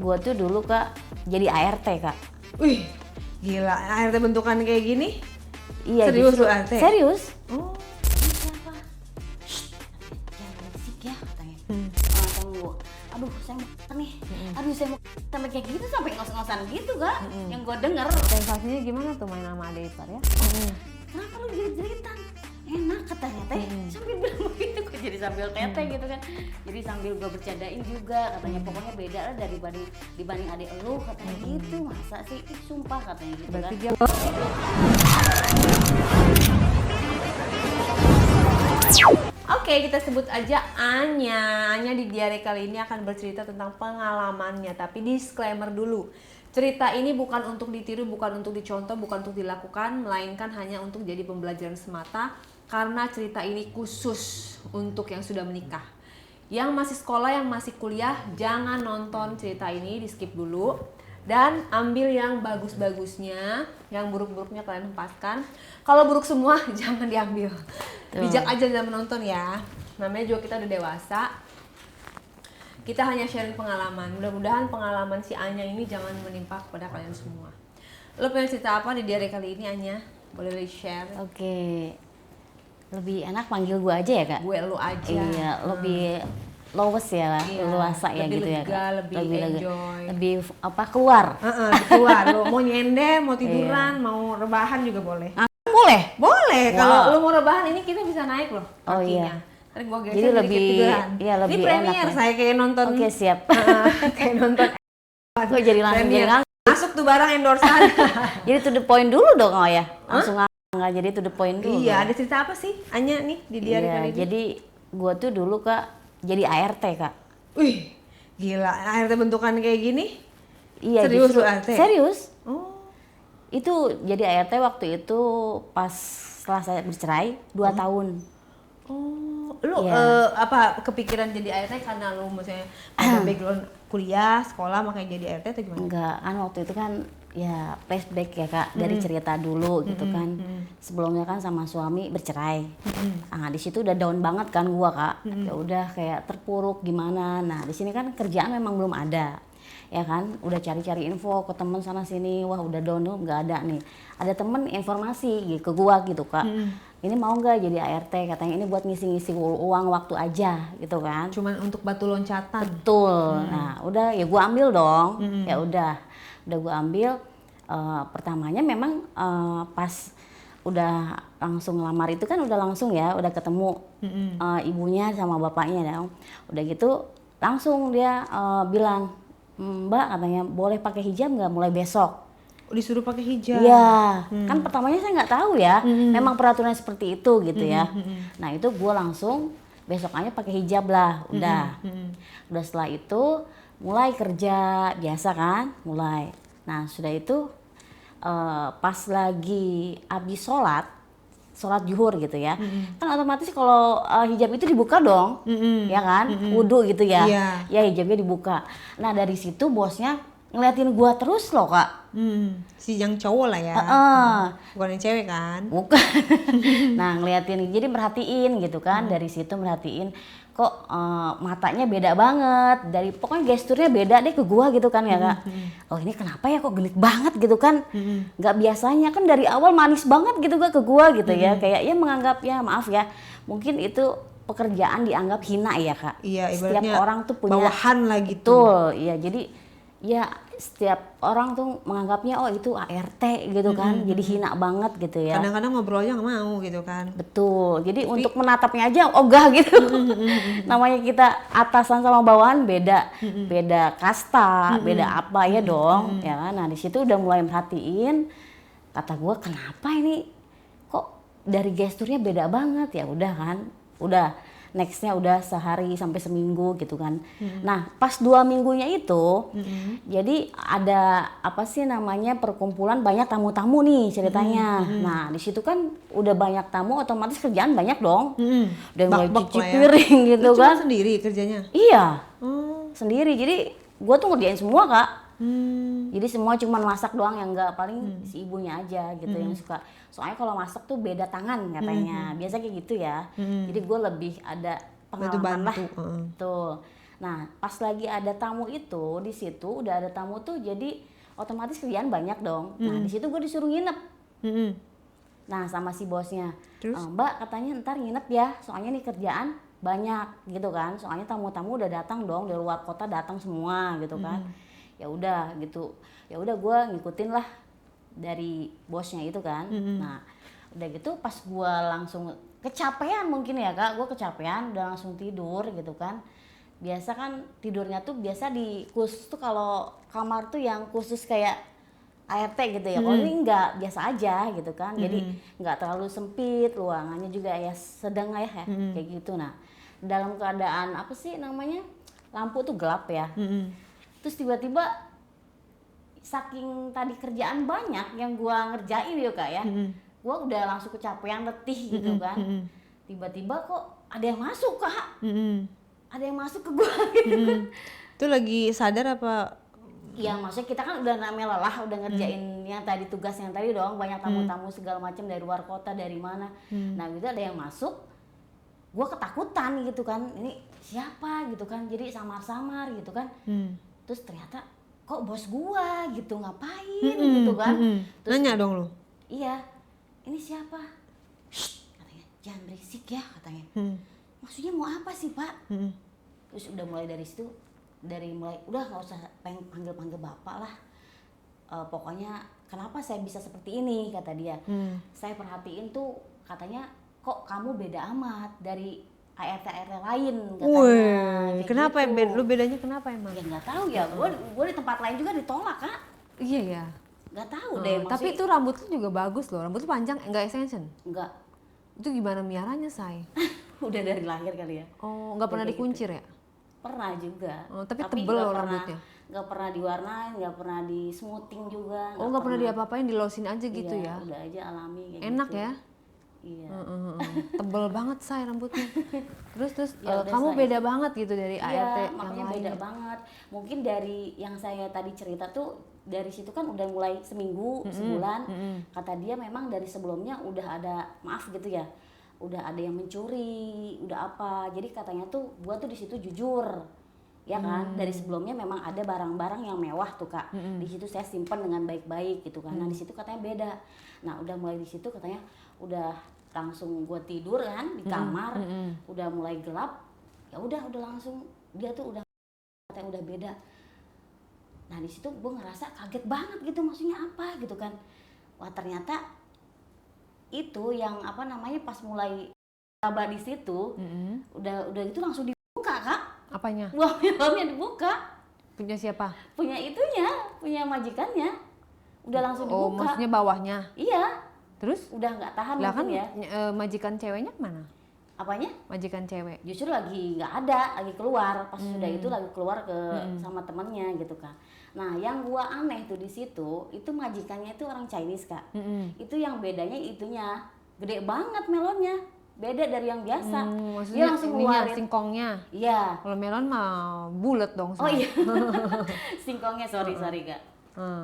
Gua tuh dulu Kak jadi ART Kak. Wih, gila, ART bentukan kayak gini? Iya Serius justru lu ART? serius. Oh. Ini siapa? Shh, jangan berisik ya katanya. Tunggu. Aduh saya mau makan nih. Aduh saya mau sampai kayak gitu sampai ngos-ngosan gitu Kak. Yang gue denger. Sensasinya gimana tuh main sama adik ipar ya? Kenapa lu jerit-jeritan? Enak katanya teh. Sambil bilang begitu kok jadi sambil teteh gitu kan. Jadi sambil gue bercandain juga katanya pokoknya beda lah dibanding adik lu katanya gitu. Masa sih? Ih, sumpah katanya gitu Berarti kan. dia Oke, kita sebut aja Anya. Anya di diare kali ini akan bercerita tentang pengalamannya. Tapi disclaimer dulu. Cerita ini bukan untuk ditiru, bukan untuk dicontoh, bukan untuk dilakukan, melainkan hanya untuk jadi pembelajaran semata. Karena cerita ini khusus untuk yang sudah menikah. Yang masih sekolah, yang masih kuliah, jangan nonton cerita ini, di skip dulu. Dan ambil yang bagus-bagusnya, yang buruk-buruknya kalian hempaskan. Kalau buruk semua, jangan diambil. Bijak aja dalam menonton ya. Namanya juga kita udah dewasa. Kita hanya sharing pengalaman. Mudah-mudahan pengalaman si Anya ini jangan menimpa kepada kalian semua. Lo pengen cerita apa di diare kali ini Anya? Boleh di-share? Oke. Lebih enak panggil gue aja ya Kak? Gue lu aja. Iya, lebih luwes ya, Iya, luasa ya lebih gitu ya lega, Kak. lebih enjoy. Lebih apa keluar. Keluar. Lo mau nyender, mau tiduran, mau rebahan juga boleh. Boleh. Boleh. Wow. Kalau lo mau rebahan ini kita bisa naik loh Oh, kakinya. iya. Ntar gua geser Jadi jadi lebih- kayak tiduran. iya, lebih ini premier enak ya. saya kayak nonton. Oke siap. Kayak nonton. Gue jadi langsung Premier. jadi langsung. Masuk tuh barang endorsean. Jadi to the point dulu dong oh ya. Langsung nggak jadi to the point dulu. Iya, dong. ada cerita apa sih Anya nih di diare Iya, kali ini? jadi gue tuh dulu Kak jadi ART Kak. Wih, gila, ART bentukan kayak gini? Iya Serius justru lu ART? serius. Oh. Itu jadi ART waktu itu pas setelah saya bercerai 2 tahun. Oh, lu Iya. apa kepikiran jadi ART karena lu misalnya ada background kuliah, sekolah makanya jadi ART atau gimana? Enggak, kan waktu itu kan ya flashback ya Kak dari cerita dulu gitu kan. Sebelumnya kan sama suami bercerai. Nah, di situ udah down banget kan gua Kak. Ya udah kayak terpuruk gimana. Nah, di sini kan kerjaan memang belum ada. Ya kan, udah cari-cari info ke temen sana sini, wah udah down tuh nggak ada nih. Ada temen informasi gitu, ke gua gitu Kak. Ini mau nggak jadi ART katanya ini buat ngisi-ngisi uang waktu aja gitu kan. Cuman untuk batu loncatan. Betul. Nah, udah ya gua ambil dong. Ya udah gua ambil. Pertamanya memang pas udah langsung ngelamar itu kan udah langsung ya, udah ketemu ibunya sama bapaknya dong. Udah gitu langsung dia bilang, Mbak katanya boleh pakai hijab nggak mulai besok? Disuruh pakai hijab. Iya, kan pertamanya saya nggak tahu ya, memang peraturannya seperti itu gitu ya. Nah itu gue langsung besokannya pakai hijab lah, udah. Udah setelah itu mulai kerja biasa kan, mulai. Nah sudah itu pas lagi habis sholat zuhur gitu ya, kan otomatis kalau hijab itu dibuka dong, ya kan, wudhu gitu ya, ya hijabnya dibuka. Nah dari situ bosnya ngeliatin gua terus loh Kak. Si yang cowok lah ya. Bukan yang cewek kan? Bukan. Nah ngeliatin, jadi merhatiin gitu kan, dari situ merhatiin kok matanya beda banget, dari pokoknya gesturnya beda deh ke gua gitu kan ya Kak. Oh ini kenapa ya kok genit banget gitu kan, nggak biasanya kan dari awal manis banget gitu Kak ke gua gitu ya, kayak ya menganggap ya maaf ya, mungkin itu pekerjaan dianggap hina ya Kak. Iya, setiap ibaratnya orang tuh punya bawahan lah gitu. Betul, iya jadi ya setiap orang tuh menganggapnya oh itu ART gitu kan, jadi hina banget gitu ya. Kadang-kadang ngobrol aja nggak mau gitu kan. Betul, jadi untuk menatapnya aja ogah gitu. Namanya kita atasan sama bawahan beda, beda kasta, beda apa ya dong, ya kan. Nah di situ udah mulai merhatiin, kata gue kenapa ini kok dari gesturnya beda banget, ya udah kan, udah nextnya udah sehari sampai seminggu gitu kan. Nah pas 2 minggunya itu, jadi ada apa sih namanya perkumpulan banyak tamu-tamu nih ceritanya. Nah di situ kan udah banyak tamu, otomatis kerjaan banyak dong. Udah mulai cuci piring gitu Lu kan. cuma sendiri kerjanya? Iya, sendiri. Jadi gue tuh ngerjain semua Kak. Jadi semua cuma masak doang, yang enggak paling si ibunya aja gitu yang suka. Soalnya kalau masak tuh beda tangan katanya. Biasa kayak gitu ya. Jadi gue lebih ada pengalaman lah. Tuh. Nah, pas lagi ada tamu itu, di situ udah ada tamu tuh, jadi otomatis kerjaan banyak dong. Nah, di situ gue disuruh nginep. Nah, sama si bosnya, Terus? Mbak katanya ntar nginep ya, soalnya nih kerjaan banyak gitu kan. Soalnya tamu-tamu udah datang dong, dari luar kota datang semua gitu kan. Ya udah gitu, ya udah gue ngikutin lah dari bosnya itu kan. Nah, udah gitu pas gue langsung kecapean mungkin ya Kak, gue kecapean udah langsung tidur gitu kan. Biasa kan tidurnya tuh biasa di khusus tuh, kalau kamar tuh yang khusus kayak ART gitu ya. Kalau ini enggak, biasa aja gitu kan. Jadi enggak terlalu sempit, ruangannya juga ya sedang lah ya kayak gitu. Nah, dalam keadaan apa sih namanya, lampu tuh gelap ya. Terus tiba-tiba saking tadi kerjaan banyak yang gua ngerjain ya Kak ya, gua udah langsung kecapean, letih gitu kan. Tiba-tiba kok ada yang masuk Kak, ada yang masuk ke gua gitu. Itu lagi sadar apa? Iya, maksudnya kita kan udah namanya lelah, udah ngerjain yang tadi, tugas yang tadi dong, banyak tamu-tamu segala macam dari luar kota, dari mana. Nah gitu ada yang masuk, gua ketakutan gitu kan, ini siapa gitu kan, jadi samar-samar gitu kan. Terus ternyata kok bos gua gitu, ngapain gitu kan. Terus Nanya dong lu? iya, ini siapa? Shh, katanya, jangan berisik ya katanya. Maksudnya mau apa sih Pak? Terus udah mulai dari situ, udah nggak usah panggil bapak lah. Pokoknya kenapa saya bisa seperti ini kata dia. Saya perhatiin tuh katanya kok kamu beda amat dari ART lain katanya. Kayak Kenapa gitu. lu bedanya kenapa emang? Ya nggak tahu ya, gue di tempat lain juga ditolak Kak. Iya ya. Nggak tahu deh. Tapi itu rambut lu juga bagus loh, rambut lu panjang, enggak extension. Enggak. Itu gimana miaranya, Say? Udah dari lahir kali ya. Oh, nggak pernah Kayak gitu. dikuncir ya? Pernah juga. Oh, tapi tebel nggak loh pernah- rambutnya. Nggak pernah diwarnain, nggak pernah di smoothing juga. Oh, nggak pernah diapa-apain, dilosin aja gitu Iya, ya? udah aja alami kayak Enak gitu. ya? Iya. Tebel banget, Say, rambutnya. Terus Ya udah, kamu Say. beda banget gitu dari ART Iya, yang makanya lain. beda banget. Mungkin dari yang saya tadi cerita tuh, dari situ kan udah mulai seminggu, sebulan. Kata dia memang dari sebelumnya udah ada, maaf gitu ya, udah ada yang mencuri, udah apa. Jadi katanya tuh gua tuh di situ jujur. Ya kan, dari sebelumnya memang ada barang-barang yang mewah tuh Kak. Di situ saya simpan dengan baik-baik gitu kan. Nah, di situ katanya beda. Nah, udah mulai di situ katanya udah langsung gua tidur kan di kamar, udah mulai gelap. Ya udah langsung dia tuh udah katanya udah beda. Nah, di situ gua ngerasa kaget banget gitu, maksudnya apa gitu kan. Wah, ternyata itu yang apa namanya pas mulai laba di situ, udah itu langsung dibuka Kak. Apanya? Wah, filmnya dibuka, Punya siapa? punya itunya, punya majikannya, udah langsung Oh, dibuka. maksudnya bawahnya. Iya, Terus? udah nggak tahan Lah kan mungkin ya. majikan ceweknya mana? Apanya? Majikan cewek. Justru lagi nggak ada, lagi keluar. Pas sudah itu lagi keluar ke sama temennya gitu kan. Nah, yang gua aneh tuh di situ, itu majikannya itu orang Chinese Kak. Itu yang bedanya itunya, gede banget melonnya, beda dari yang biasa. Dia Maksudnya langsung ininya, ngeluarin. singkongnya. Iya. Kalau melon mah bulat dong. Oh Say. iya, singkongnya sorry Kak.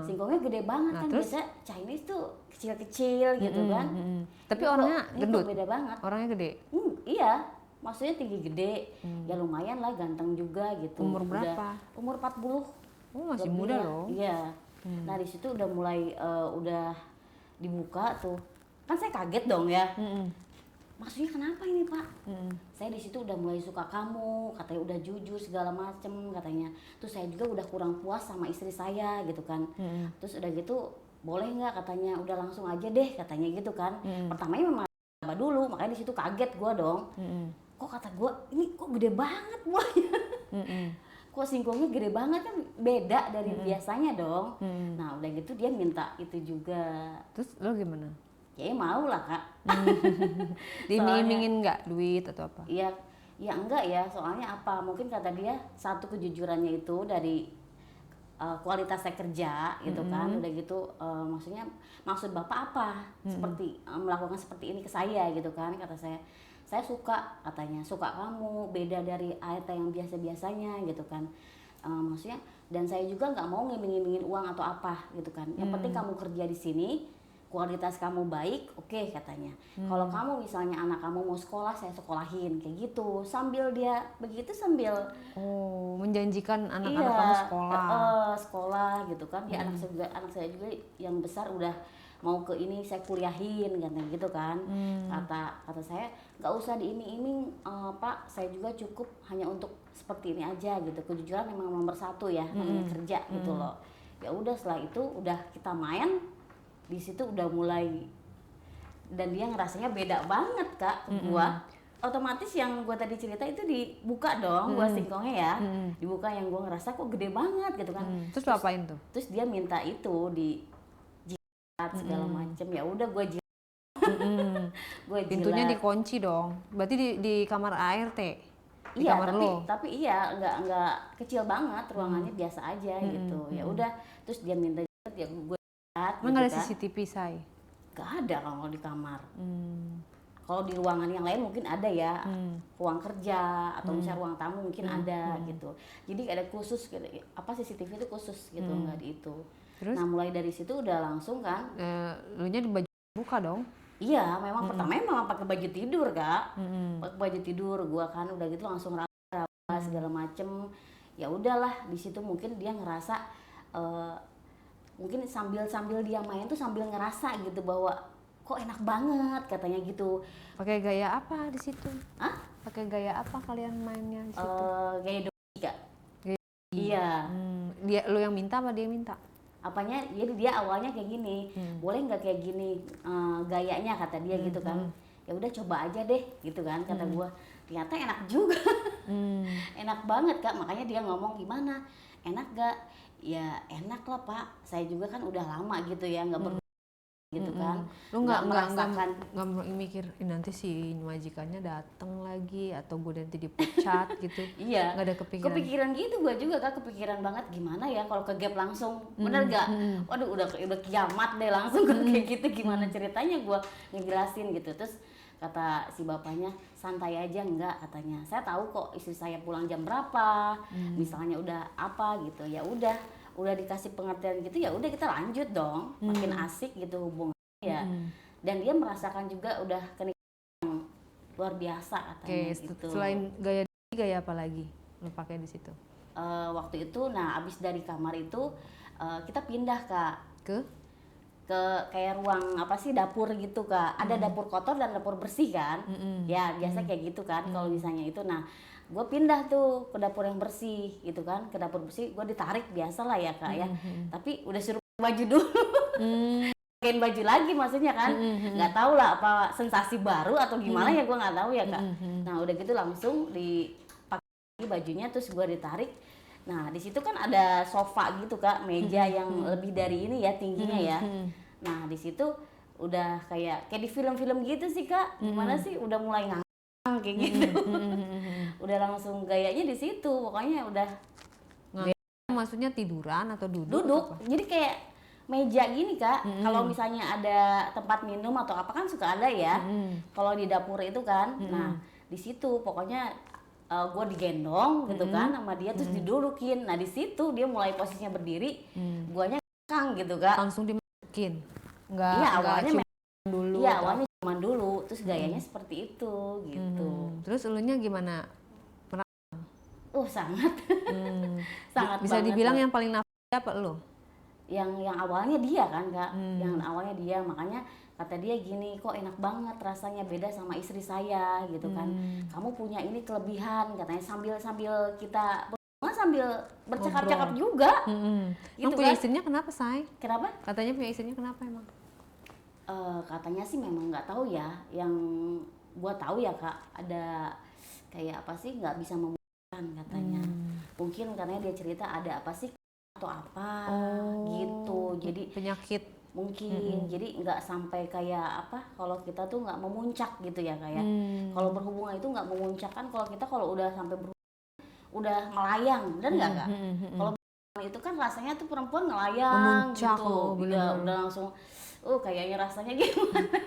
Singkongnya gede banget Nah, kan, terus? biasa Chinese tuh kecil-kecil gitu kan. Tapi Ini orangnya kok- ini gendut. kok beda banget. Orangnya gede. Iya, maksudnya tinggi gede, ya lumayan lah, ganteng juga gitu. Umur Udah- berapa? Umur 40. Oh, masih lebih muda lah. loh. Iya. Nah di situ udah mulai udah dibuka tuh, kan saya kaget dong ya. Maksudnya kenapa ini Pak? Saya di situ udah mulai suka kamu, katanya udah jujur segala macem katanya. Terus saya juga udah kurang puas sama istri saya gitu kan. Terus udah gitu boleh nggak katanya, udah langsung aja deh katanya gitu kan. Pertamanya memang apa dulu, makanya di situ kaget gua dong. Kok kata gua ini kok gede banget buahnya. Kok singkongnya gede banget kan, beda dari biasanya dong. Nah udah gitu dia minta itu juga. Terus lo gimana? Ya mau lah Kak. Diiming-imingin nggak duit atau apa? Iya, ya enggak ya, soalnya apa? Mungkin kata dia satu kejujurannya itu dari kualitas saya kerja gitu kan, udah gitu maksudnya maksud Bapak apa? Seperti melakukan seperti ini ke saya gitu kan, kata saya suka katanya, suka kamu, beda dari ART yang biasa-biasanya gitu kan. Maksudnya dan saya juga nggak mau ngiming-ngimingin uang atau apa gitu kan. Yang penting kamu kerja di sini, kualitas kamu baik, oke katanya. Kalau kamu misalnya anak kamu mau sekolah, saya sekolahin kayak gitu. Sambil dia begitu sambil Oh, menjanjikan anak-anak iya, kamu sekolah. sekolah gitu kan. Ya anak saya juga yang besar udah mau ke ini saya kuliahin katanya gitu kan. Kata saya nggak usah diiming-iming Pak, saya juga cukup hanya untuk seperti ini aja gitu. Kejujuran memang nomor satu ya, namanya kerja gitu loh. Ya udah setelah itu udah kita main di situ udah mulai dan dia ngerasanya beda banget Kak ke gua. Otomatis yang gua tadi cerita itu dibuka dong gua singkongnya ya. Dibuka yang gua ngerasa kok gede banget gitu kan. Terus lo apain tuh? Terus dia minta itu di jilat segala macem. Ya udah gua jilat. Gua jilat. Pintunya dikunci dong. Berarti di kamar ART. Di Iya, kamar lo. tapi iya nggak kecil banget, ruangannya biasa aja gitu. Ya udah, terus dia minta jilat ya gua jilat Emang gitu nggak ada kan. CCTV, Say? Gak ada kalau di kamar. Kalau di ruangan yang lain mungkin ada ya, ruang kerja atau misalnya ruang tamu mungkin ada gitu. Jadi ada khusus gitu, apa CCTV itu khusus gitu, nggak di itu. Terus? Nah mulai dari situ udah langsung kan. Lu nya di baju buka dong. Iya, memang pertama memang pakai baju tidur Kak, pakai baju tidur. Gua kan udah gitu langsung raba segala macem. Ya udahlah di situ mungkin dia ngerasa mungkin sambil dia main tuh sambil ngerasa gitu bahwa kok enak banget katanya gitu. Pakai gaya apa di situ? Hah? Pakai gaya apa kalian mainnya di situ? Gaya doi Kak. Gaya- Iya. Dia lu yang minta apa dia minta? Apanya? Jadi dia awalnya kayak gini. Boleh nggak kayak gini gayanya kata dia gitu kan. Ya udah coba aja deh gitu kan kata gua. Ternyata enak juga. Enak banget Kak. Makanya dia ngomong gimana? Enak gak? Ya enak lah Pak. Saya juga kan udah lama gitu ya nggak gitu kan. Lu nggak merasakan mikir nanti si majikannya datang lagi atau gue nanti dipecat gitu. iya. Nggak ada kepikiran. Gitu gue juga Kak, kepikiran banget gimana ya kalau ke gap langsung. Bener gak? Waduh udah kiamat deh langsung kayak gitu gimana ceritanya gue ngejelasin gitu. Terus kata si bapaknya santai aja enggak katanya. Saya tahu kok istri saya pulang jam berapa. Misalnya udah apa gitu. Ya udah dikasih pengertian gitu ya udah kita lanjut dong. Makin asik gitu hubungannya ya. Dan dia merasakan juga udah kenikmatan luar biasa katanya gitu. Selain gaya apa lagi lu pakai di situ? Waktu itu nah abis dari kamar itu kita pindah Kak Ke kayak ruang apa sih dapur gitu Kak. Ada dapur kotor dan dapur bersih kan. Ya biasa kayak gitu kan kalau misalnya itu. Nah gue pindah tuh ke dapur yang bersih gitu kan. Ke dapur bersih gue ditarik biasa lah ya Kak ya. Tapi udah suruh baju dulu. Pakein baju lagi maksudnya kan. Nggak tahu lah apa sensasi baru atau gimana ya gue nggak tahu ya Kak. Nah udah gitu langsung dipakai bajunya terus gue ditarik. Nah di situ kan ada sofa gitu Kak, meja yang lebih dari ini ya tingginya ya. Nah di situ udah kayak di film-film gitu sih Kak. Gimana sih udah mulai ngang kayak gitu. Udah langsung gayanya di situ. Pokoknya udah maksudnya tiduran atau duduk? duduk. Apa? Jadi kayak meja gini Kak. Kalau misalnya ada tempat minum atau apa kan suka ada ya. Kalau di dapur itu kan. Nah di situ pokoknya gue digendong gitu kan sama dia terus didudukin. Nah di situ dia mulai posisinya berdiri, guanya kang gitu Kak. Langsung dimasukin? Nggak, Iya awalnya dulu? Iya awalnya cuman dulu, terus gayanya seperti itu gitu. Terus elunya gimana? Sangat, sangat Bisa banget, dibilang Kak. yang paling nafsu apa lu? Yang awalnya dia kan Kak, yang awalnya dia makanya kata dia gini kok enak banget rasanya beda sama istri saya gitu kan. Kamu punya ini kelebihan katanya sambil kita sambil bercakap-cakap juga. Gitu Emang punya kan. istrinya kenapa, Say? Kenapa? Katanya punya istrinya kenapa emang? Katanya sih memang nggak tahu ya. Yang gua tahu ya Kak ada kayak apa sih nggak bisa memutuskan katanya. Mungkin karena dia cerita ada apa sih atau apa gitu. Jadi Penyakit. mungkin jadi nggak sampai kayak apa kalau kita tuh nggak memuncak gitu ya kayak kalau berhubungan itu nggak memuncak kan kalau kita kalau udah sampai udah melayang dan nggak Kak kalau itu kan rasanya tuh perempuan ngelayang Memuncak, gitu udah langsung kayaknya rasanya gimana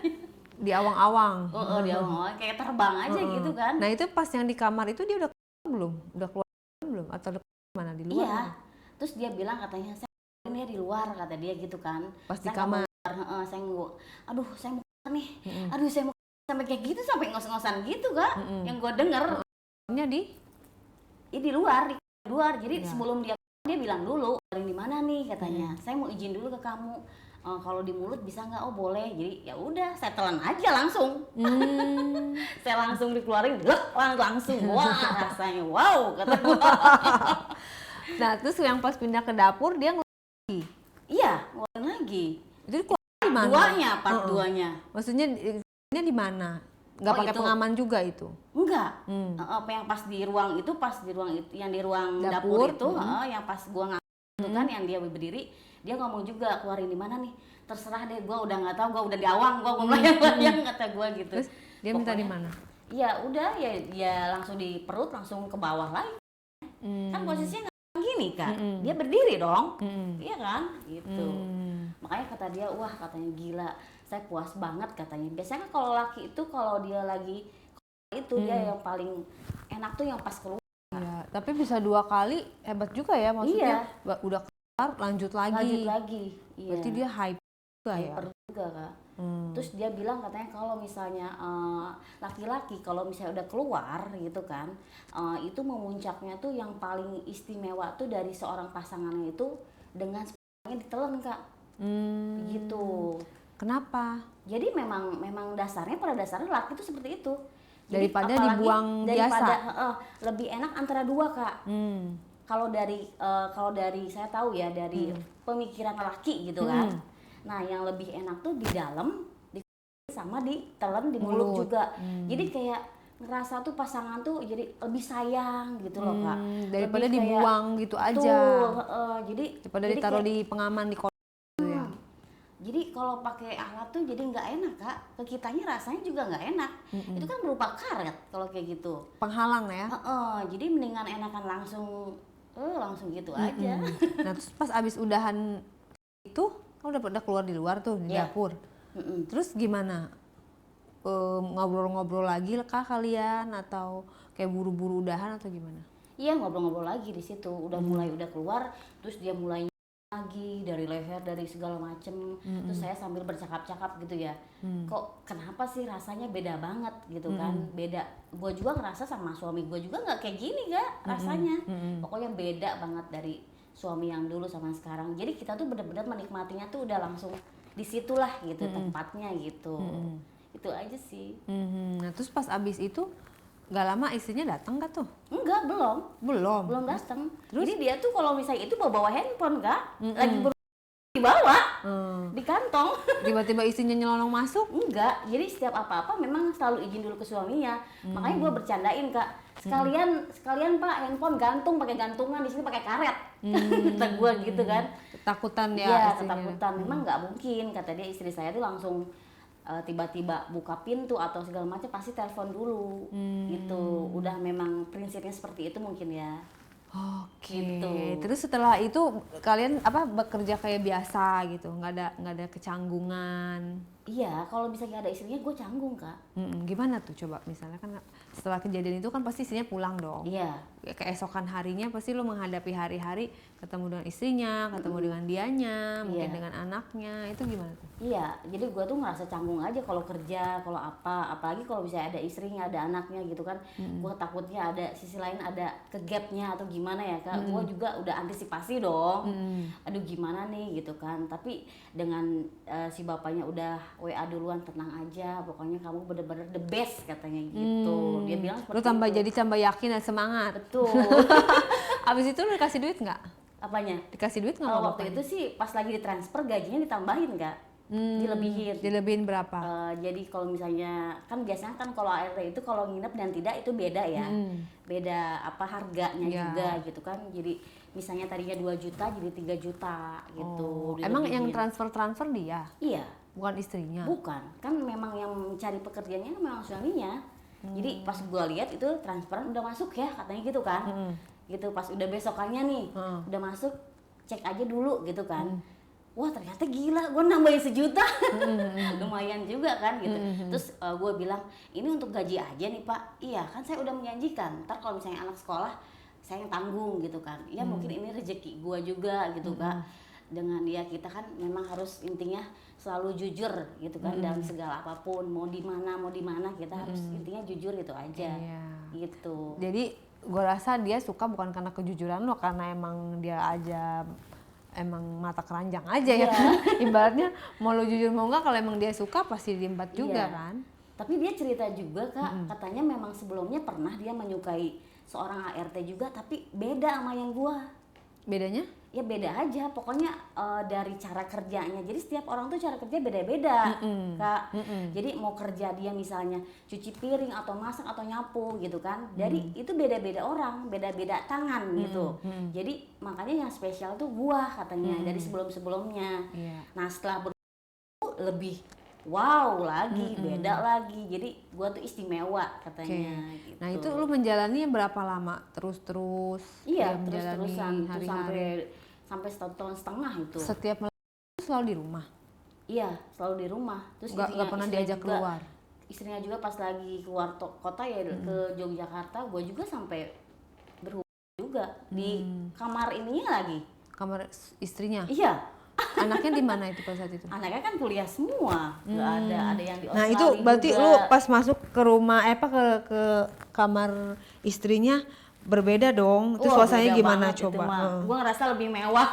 Di awang-awang. di awal kayak terbang aja gitu kan. Nah itu pas yang di kamar itu dia udah keluar belum? Udah keluar belum? Atau mana di luar? Iya terus dia bilang katanya saya ini ya di luar kata dia gitu kan Pas di saya nggak kamar. mau keluar saya aduh saya mau keluar nih, aduh saya mau sampai kayak gitu, sampai ngos-ngosan gitu Kak, yang gue denger. Di luar, jadi sebelum dia bilang dulu, keluarin di mana nih katanya, saya mau izin dulu ke kamu, kalau di mulut bisa nggak? Oh boleh. Jadi ya udah, saya telan aja langsung. Saya langsung dikeluarin, langsung, wah rasanya wow kata gue. Nah terus yang pas pindah ke dapur dia lagi. Iya, ngeluarin lagi. Itu keluar di mana? Part 2-nya. Maksudnya di mana? Nggak pakai pengaman juga itu? Enggak. Apa yang pas di ruang itu, yang di ruang dapur itu, yang pas gua itu kan yang dia berdiri, dia ngomong juga, keluarin di mana nih? Terserah deh, gua udah nggak tahu, gua udah di awang, gua melayang-layang kata gua gitu. Terus dia minta di mana? Ya udah, ya langsung di perut, langsung ke bawah lagi. Kan posisinya nggak gini kan, dia berdiri dong, iya kan, gitu. Makanya kata dia, wah katanya gila, saya puas banget katanya. Biasanya kalau laki itu kalau dia lagi itu dia yang paling enak tuh yang pas keluar. Iya, tapi bisa 2 kali hebat juga ya, maksudnya udah keluar lanjut lagi. Iya. Berarti dia hype juga ya. Hyper juga Kak. Terus dia bilang katanya kalau misalnya laki-laki kalau misalnya udah keluar gitu kan, itu memuncaknya tuh yang paling istimewa tuh dari seorang pasangannya itu dengan spermanya ditelan Kak. Gitu. Kenapa? Jadi memang pada dasarnya laki itu seperti itu. Jadi Daripada dibuang biasa. Lebih enak antara 2 Kak. Kalau dari saya tahu ya, dari pemikiran laki gitu kan. Nah yang lebih enak tuh di dalam, sama ditelan di mulut juga. Jadi kayak ngerasa tuh pasangan tuh jadi lebih sayang gitu loh Kak. Daripada lebih dibuang kayak, gitu aja. Daripada jadi ditaruh kayak, di pengaman di kolam gitu ya. Jadi kalau pakai alat tuh jadi nggak enak Kak, ke kitanya rasanya juga nggak enak. Itu kan berupa karet kalau kayak gitu. Penghalang ya. Jadi mendingan enakan langsung gitu aja. Nah terus pas abis udahan itu, kan udah keluar di luar tuh di dapur. Terus gimana? Ngobrol-ngobrol lagi kah kalian atau kayak buru-buru udahan atau gimana? Iya ngobrol-ngobrol lagi di situ. Udah keluar, terus dia mulai lagi dari leher, dari segala macem. Terus saya sambil bercakap-cakap gitu ya, kok kenapa sih rasanya beda banget gitu kan. Beda, gue juga ngerasa sama suami gue juga nggak kayak gini Kak rasanya. Pokoknya beda banget dari suami yang dulu sama sekarang. Jadi kita tuh benar-benar menikmatinya tuh udah langsung disitulah gitu tempatnya gitu. Itu aja sih. Nah terus pas abis itu gak lama istrinya datang gak tuh? Enggak, belum datang. Jadi dia tuh kalau misalnya itu bawa handphone Kak, lagi dibawa di kantong. Tiba-tiba istrinya nyelonong masuk? Enggak, jadi setiap apa-apa memang selalu izin dulu ke suaminya. Makanya gue bercandain Kak, sekalian Pak handphone gantung, pakai gantungan, di sini pakai karet. Kata gue gitu kan. Ketakutan ya? Iya ketakutan, memang nggak mungkin kata dia, istri saya tuh langsung tiba-tiba buka pintu atau segala macam pasti telepon dulu gitu. Udah memang prinsipnya seperti itu mungkin ya. Oke. Gitu. Terus setelah itu kalian bekerja kayak biasa gitu, nggak ada kecanggungan? Iya, kalau misalnya ada istrinya gue canggung Kak. Gimana tuh coba, misalnya kan setelah kejadian itu kan pasti istrinya pulang dong. Iya. Keesokan harinya pasti lo menghadapi hari-hari ketemu dengan istrinya, ketemu dengan dianya, mungkin dengan anaknya, itu gimana tuh? Iya, jadi gue tuh ngerasa canggung aja kalau kerja, kalau apalagi kalau bisa ada istrinya, ada anaknya gitu kan. Gue takutnya ada sisi lain ada kegapnya atau gimana ya Kak. Gue juga udah antisipasi dong. Aduh gimana nih gitu kan. Tapi dengan si bapaknya udah WA duluan, tenang aja, pokoknya kamu bener-bener the best katanya gitu. Dia bilang seperti lu tambah itu. Jadi tambah yakin dan semangat. Betul. Abis itu lu dikasih duit nggak? Apanya? Dikasih duit nggak? Waktu itu sih pas lagi ditransfer gajinya ditambahin Kak. Dilebihin berapa? Jadi kalau misalnya kan biasanya kan kalau ART itu kalau nginep dan tidak itu beda ya. Beda harganya juga gitu kan. Jadi misalnya tadinya 2 juta jadi 3 juta gitu. Emang yang transfer dia? Iya. Bukan istrinya? Bukan, kan memang yang mencari pekerjaannya memang suaminya. Jadi pas gue lihat itu transferan udah masuk ya katanya gitu kan. Gitu pas udah besokannya nih udah masuk, cek aja dulu gitu kan. Wah ternyata gila, gue nambahin 1 juta. Lumayan juga kan gitu. Terus gue bilang ini untuk gaji aja nih Pak. Iya kan saya udah menjanjikan, ntar kalau misalnya anak sekolah saya yang tanggung gitu kan. Ya mungkin ini rezeki gue juga gitu Kak. dengan ya kita kan memang harus intinya selalu jujur gitu kan dalam segala apapun, mau di mana kita harus intinya jujur gitu aja. Iya. Gitu. Jadi gue rasa dia suka bukan karena kejujuran lo, karena emang dia aja emang mata keranjang aja ya kan. Ibaratnya mau lo jujur mau enggak, kalau emang dia suka pasti diembat juga Iya. kan. Tapi dia cerita juga Kak, katanya memang sebelumnya pernah dia menyukai seorang ART juga, tapi beda sama yang gua. Bedanya? Ya beda aja, pokoknya dari cara kerjanya. Jadi setiap orang tuh cara kerja beda-beda, Kak. Jadi mau kerja dia misalnya cuci piring atau masak atau nyapu gitu kan. Dari itu beda-beda orang, beda-beda tangan gitu. Jadi makanya yang spesial tuh gua katanya dari sebelum-sebelumnya. Iya. Nah, setelah lebih wow lagi, beda lagi. Jadi gua tuh istimewa katanya gitu. Nah itu lu menjalani berapa lama? Terus-terus? Iya, dia menjalani terus-terusan tuh hari-hari? sampai 1,5 tahun itu. Setiap malam selalu di rumah? Iya, selalu di rumah. Terus Nggak pernah istrinya diajak juga, keluar? Istrinya juga pas lagi keluar kota ya ke Yogyakarta, gue juga sampai berhubung juga di kamar ininya lagi. Kamar istrinya? Iya, Anaknya di mana itu pada saat itu? anaknya kan kuliah semua, nggak ada yang di Nah Australia itu berarti juga. lu pas masuk ke rumah ke kamar istrinya berbeda dong. Itu Wah, suasananya beda gimana banget coba? itu mah. Gua ngerasa lebih mewah.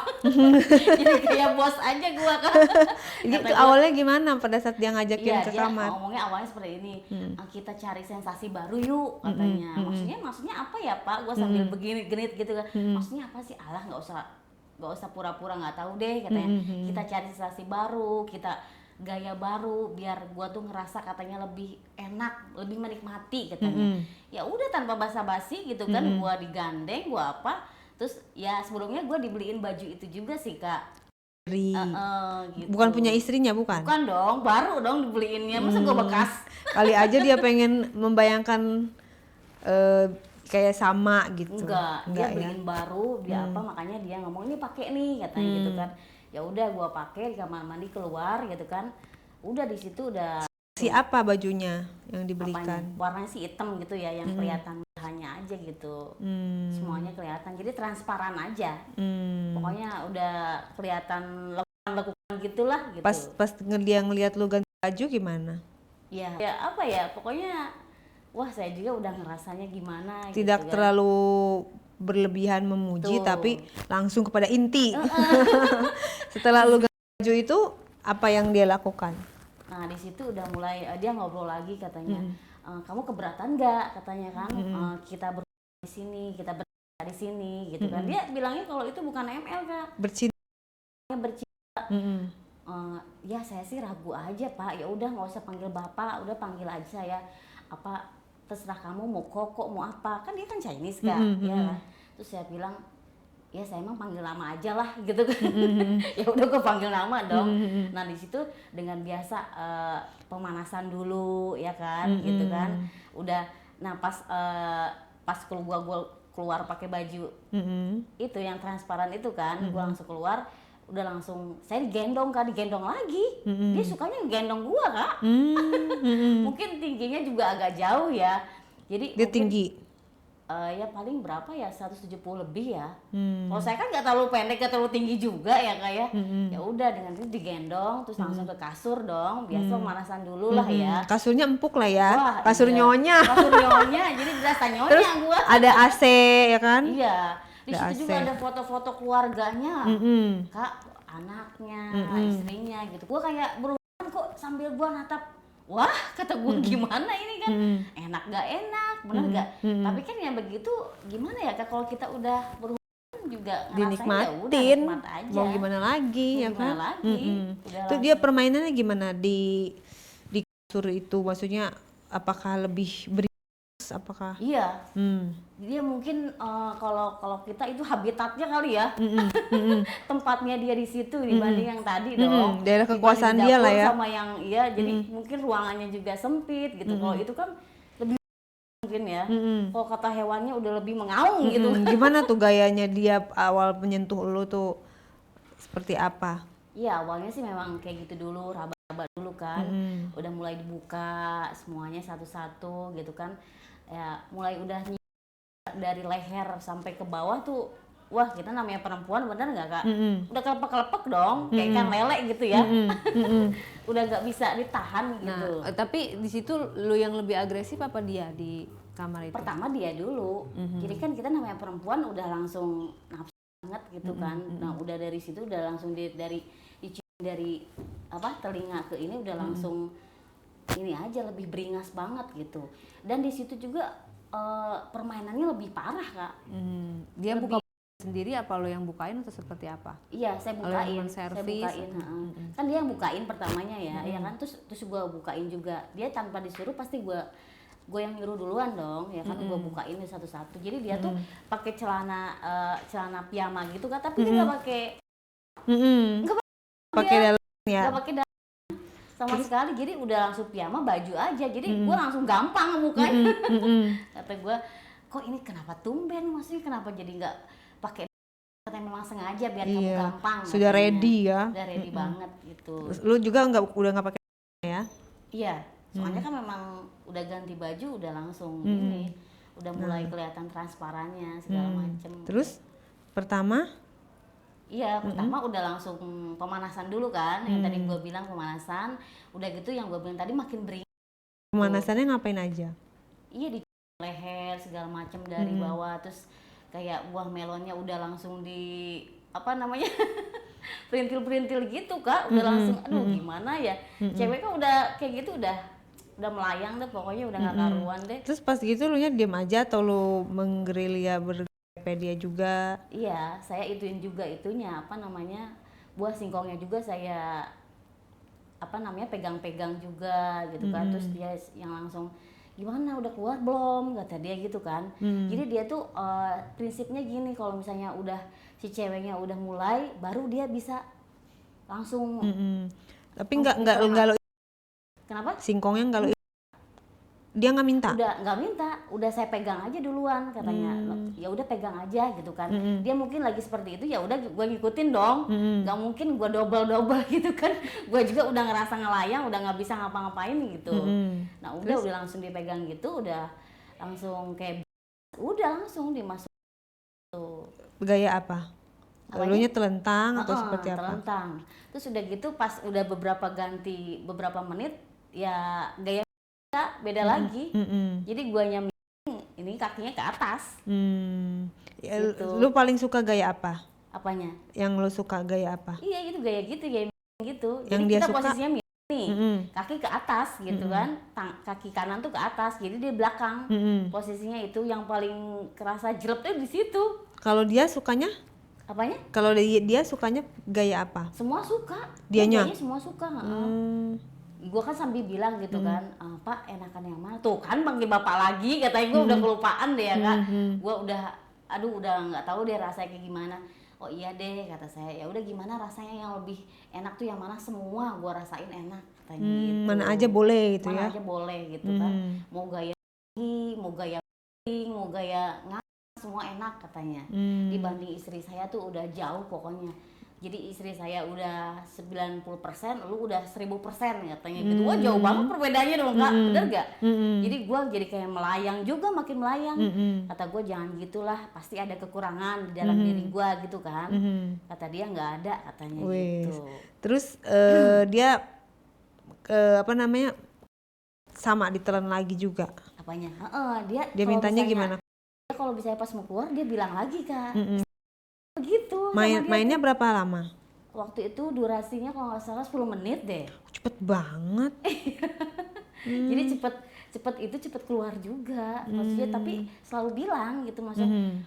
Jadi kayak bos aja gua kan. Itu awalnya gimana pada saat dia ngajakin Iya, ke dia kamar? ngomongnya awalnya seperti ini. Kita cari sensasi baru yuk katanya. Maksudnya apa ya Pak? Gua sambil begini genit gitu kan. Maksudnya apa sih? Alah, nggak usah pura-pura nggak tahu deh katanya. Kita cari sensasi baru, kita gaya baru biar gua tuh ngerasa katanya lebih enak, lebih menikmati katanya. Ya udah tanpa basa-basi gitu kan, gua digandeng, gua apa? Terus ya sebelumnya gua dibeliin baju itu juga sih Kak. Gitu. Bukan punya istrinya, bukan? Bukan dong, baru dong dibeliinnya. Masa gua bekas? Kali aja dia pengen membayangkan kayak sama gitu. Enggak, dia ya? beliin baru, dia apa makanya dia ngomong ini pakai nih katanya gitu kan. Ya udah gua pakai di kamar mandi keluar gitu kan. Udah di situ udah Siapa bajunya yang apanya, dibelikan? warnanya sih hitam gitu ya, yang kelihatan bahannya aja gitu. Semuanya kelihatan, jadi transparan aja. Pokoknya udah kelihatan lekukan gitulah gitu. Pas dia ngelihat lu ganti baju gimana? Ya apa ya, pokoknya wah saya juga udah ngerasanya gimana Tidak gitu ya. terlalu berlebihan memuji, Betul. tapi langsung kepada inti. Setelah lu ganti baju itu, apa yang dia lakukan? Nah di situ udah mulai dia ngobrol lagi katanya, kamu keberatan nggak katanya kan, kita di sini, kita di sini gitu kan. Dia bilangnya kalau itu bukan ML Kak, Bercinta. bercinta. Ya saya sih ragu aja Pak, ya udah nggak usah panggil Bapak, udah panggil aja saya apa, terserah kamu mau koko mau apa, kan dia kan Chinese Kak, ya kan. Terus saya bilang ya saya emang panggil nama aja lah gitu kan. Ya udah gue panggil nama dong. Nah di situ dengan biasa pemanasan dulu ya kan, gitu kan. Udah, nah pas gua keluar pakai baju itu yang transparan itu kan, gua langsung keluar, udah langsung saya digendong Kak, digendong lagi. Dia sukanya gendong gua Kak. Mungkin tingginya juga agak jauh ya. Jadi Dia mungkin, tinggi. ya paling berapa ya, 170 lebih ya. Kalau saya kan nggak terlalu pendek, nggak terlalu tinggi juga ya Kak ya. Ya udah dengan itu digendong, terus langsung ke kasur dong. Biasa pemanasan dulu lah ya. Kasurnya empuk lah ya. Wah, Kasur iya. nyonya. Kasur nyonya, jadi berasa nyonya Terus gua. ada AC ya kan? Iya. Di Ada situ juga AC. ada foto-foto keluarganya. Kak, anaknya, istrinya gitu. Gua kayak berubah kok sambil gua natap. Wah, kata gua gimana ini kan? Enak gak enak, bener gak? Tapi kan yang begitu gimana ya Kak, kalau kita udah berhubungan juga ngerasain ya udah Dinikmatin. nikmat aja. Mau gimana lagi Mau ya gimana kan? lagi? Udah Itu dia permainannya gimana di kasur itu? Maksudnya apakah lebih beringas? Apakah? Iya, dia mungkin kalau kita itu habitatnya kali ya, tempatnya dia di situ dibanding yang tadi dong. Daerah Dibanding kekuasaan di dia lah dapur ya. sama yang iya, jadi mungkin ruangannya juga sempit gitu. Kalau itu kan lebih mungkin ya. Kalau kata hewannya udah lebih mengaung gitu. Gimana tuh gayanya dia awal menyentuh lu tuh seperti apa? Iya, awalnya sih memang kayak gitu dulu, raba-raba dulu kan. Udah mulai dibuka semuanya satu-satu gitu kan. Ya, mulai udah dari leher sampai ke bawah tuh wah kita namanya perempuan bener nggak Kak? Udah kelepek-kelepek dong, kayak ikan lele gitu ya. Udah nggak bisa ditahan gitu. Nah, tapi di situ lu yang lebih agresif apa dia di kamar itu? Pertama dia dulu, jadi kan kita namanya perempuan udah langsung nafsu banget gitu kan. Nah udah dari situ udah langsung dari apa telinga ke ini udah langsung ini aja lebih beringas banget gitu. Dan di situ juga permainannya lebih parah Kak. Dia buka sendiri apa lo yang bukain atau seperti apa? Iya saya bukain, saya servis. bukain. Kan dia yang bukain pertamanya ya, ya kan terus gue bukain juga. Dia tanpa disuruh pasti gue yang nyuruh duluan dong, ya kan gue bukain satu-satu. Jadi dia tuh pakai celana piyama gitu kan, tapi dia nggak pakai Pakai dalam ya. nggak pakai sama sekali, jadi udah langsung piyama baju aja, jadi gue langsung gampang bukanya. Kata gue, kok ini kenapa tumben, maksudnya kenapa jadi nggak pakai, katanya memang sengaja biar kamu gampang. Sudah katanya. ready ya. Udah ready banget gitu. Lu juga udah nggak pakai ya? Iya, soalnya kan memang udah ganti baju, udah langsung ini, udah mulai kelihatan transparannya segala macem. Terus pertama? Iya, pertama udah langsung pemanasan dulu kan, yang tadi gue bilang pemanasan, udah gitu yang gue bilang tadi makin beringas. Pemanasannya ngapain aja? Iya, di leher segala macem dari bawah, terus kayak buah melonnya udah langsung di apa namanya perintil-perintil gitu Kak, udah langsung aduh gimana ya, cewek kan udah kayak gitu udah melayang deh pokoknya, udah nggak karuan deh. Terus pas gitu lu nya diem aja atau lu menggerilya dia juga? Iya, saya ituin juga itunya apa namanya buah singkongnya juga saya apa namanya pegang-pegang juga gitu kan. Terus dia yang langsung gimana udah keluar belum kata dia gitu kan. Jadi dia tuh prinsipnya gini, kalau misalnya udah si ceweknya udah mulai baru dia bisa langsung. Tapi nggak lo Kenapa? singkongnya nggak lo dia nggak minta? Udah nggak minta, udah saya pegang aja duluan katanya. Ya udah pegang aja gitu kan. Dia mungkin lagi seperti itu, ya udah gue ngikutin dong. Nggak mungkin gue double gitu kan. Gue juga udah ngerasa ngelayang, udah nggak bisa ngapa-ngapain gitu. Nah udah langsung dipegang gitu, udah langsung kayak udah langsung dimasuk. Gaya apa? Elunya telentang atau seperti apa? Telentang. Terus udah gitu pas udah beberapa menit ya gaya beda lagi. Jadi guanya ini kakinya ke atas. Ya, Gitu. lu paling suka gaya apa? Apanya? Yang lu suka gaya apa? Iya itu gaya gitu. Jadi Yang dia kita suka? posisinya nih, kaki ke atas gitu kan, kaki kanan tuh ke atas, jadi dia belakang. Posisinya itu yang paling kerasa jelepnya di situ. Kalau dia sukanya? Apanya? Kalau dia sukanya gaya apa? Semua suka. Dianya? Kayaknya semua suka. Gue kan sambil bilang gitu kan, Pak enakan yang mana? Tuh kan panggil bapak lagi, katanya gue udah kelupaan deh ya Kak. Gue udah nggak tahu deh rasanya kayak gimana. Oh iya deh kata saya, ya udah gimana rasanya yang lebih enak tuh yang mana, semua gue rasain enak katanya gitu. Mana aja boleh gitu Mana ya? aja boleh gitu kan. Mau gaya mau gaya mau gaya semua enak katanya. Dibanding istri saya tuh udah jauh pokoknya. Jadi istri saya udah 90%, lu udah 1000% katanya gitu. Wah jauh banget perbedaannya dong Kak, bener gak? Jadi gue jadi kayak melayang juga, makin melayang. Kata gue jangan gitulah, pasti ada kekurangan di dalam diri gue gitu kan. Kata dia nggak ada katanya gitu. Terus dia apa namanya sama ditelan lagi juga? Apanya? Dia Mintanya gimana? Kalau misalnya pas mau keluar dia bilang lagi Kak. Begitu. Mainnya berapa lama? Waktu itu durasinya kalau nggak salah 10 menit deh. Cepet banget. Jadi cepet keluar juga maksudnya, tapi selalu bilang gitu maksudnya.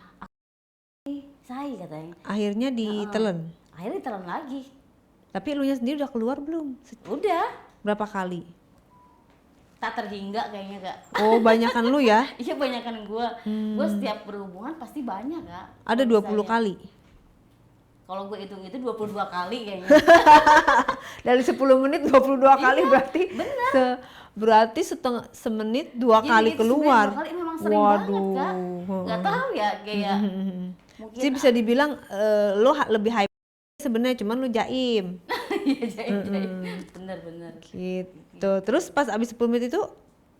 Say katanya. Akhirnya ditelen. Akhirnya ditelan lagi. Tapi elunya sendiri udah keluar belum? Udah. Berapa kali? Tak terhingga kayaknya Kak. Oh banyakan lu ya? Iya banyakan gue. Gue setiap berhubungan pasti banyak Kak. Ada 20 kali? Kalau gue hitung itu 22 kali kayaknya. Dari 10 menit 22 kali berarti bener. Berarti semenit 2 kali keluar. 2 kali memang sering banget Kak. Gak tahu ya kayak mungkin. Jadi bisa dibilang lo lebih hype sebenarnya, cuman lo jaim. Iya jaim. Bener. Gitu. Terus pas abis 10 menit itu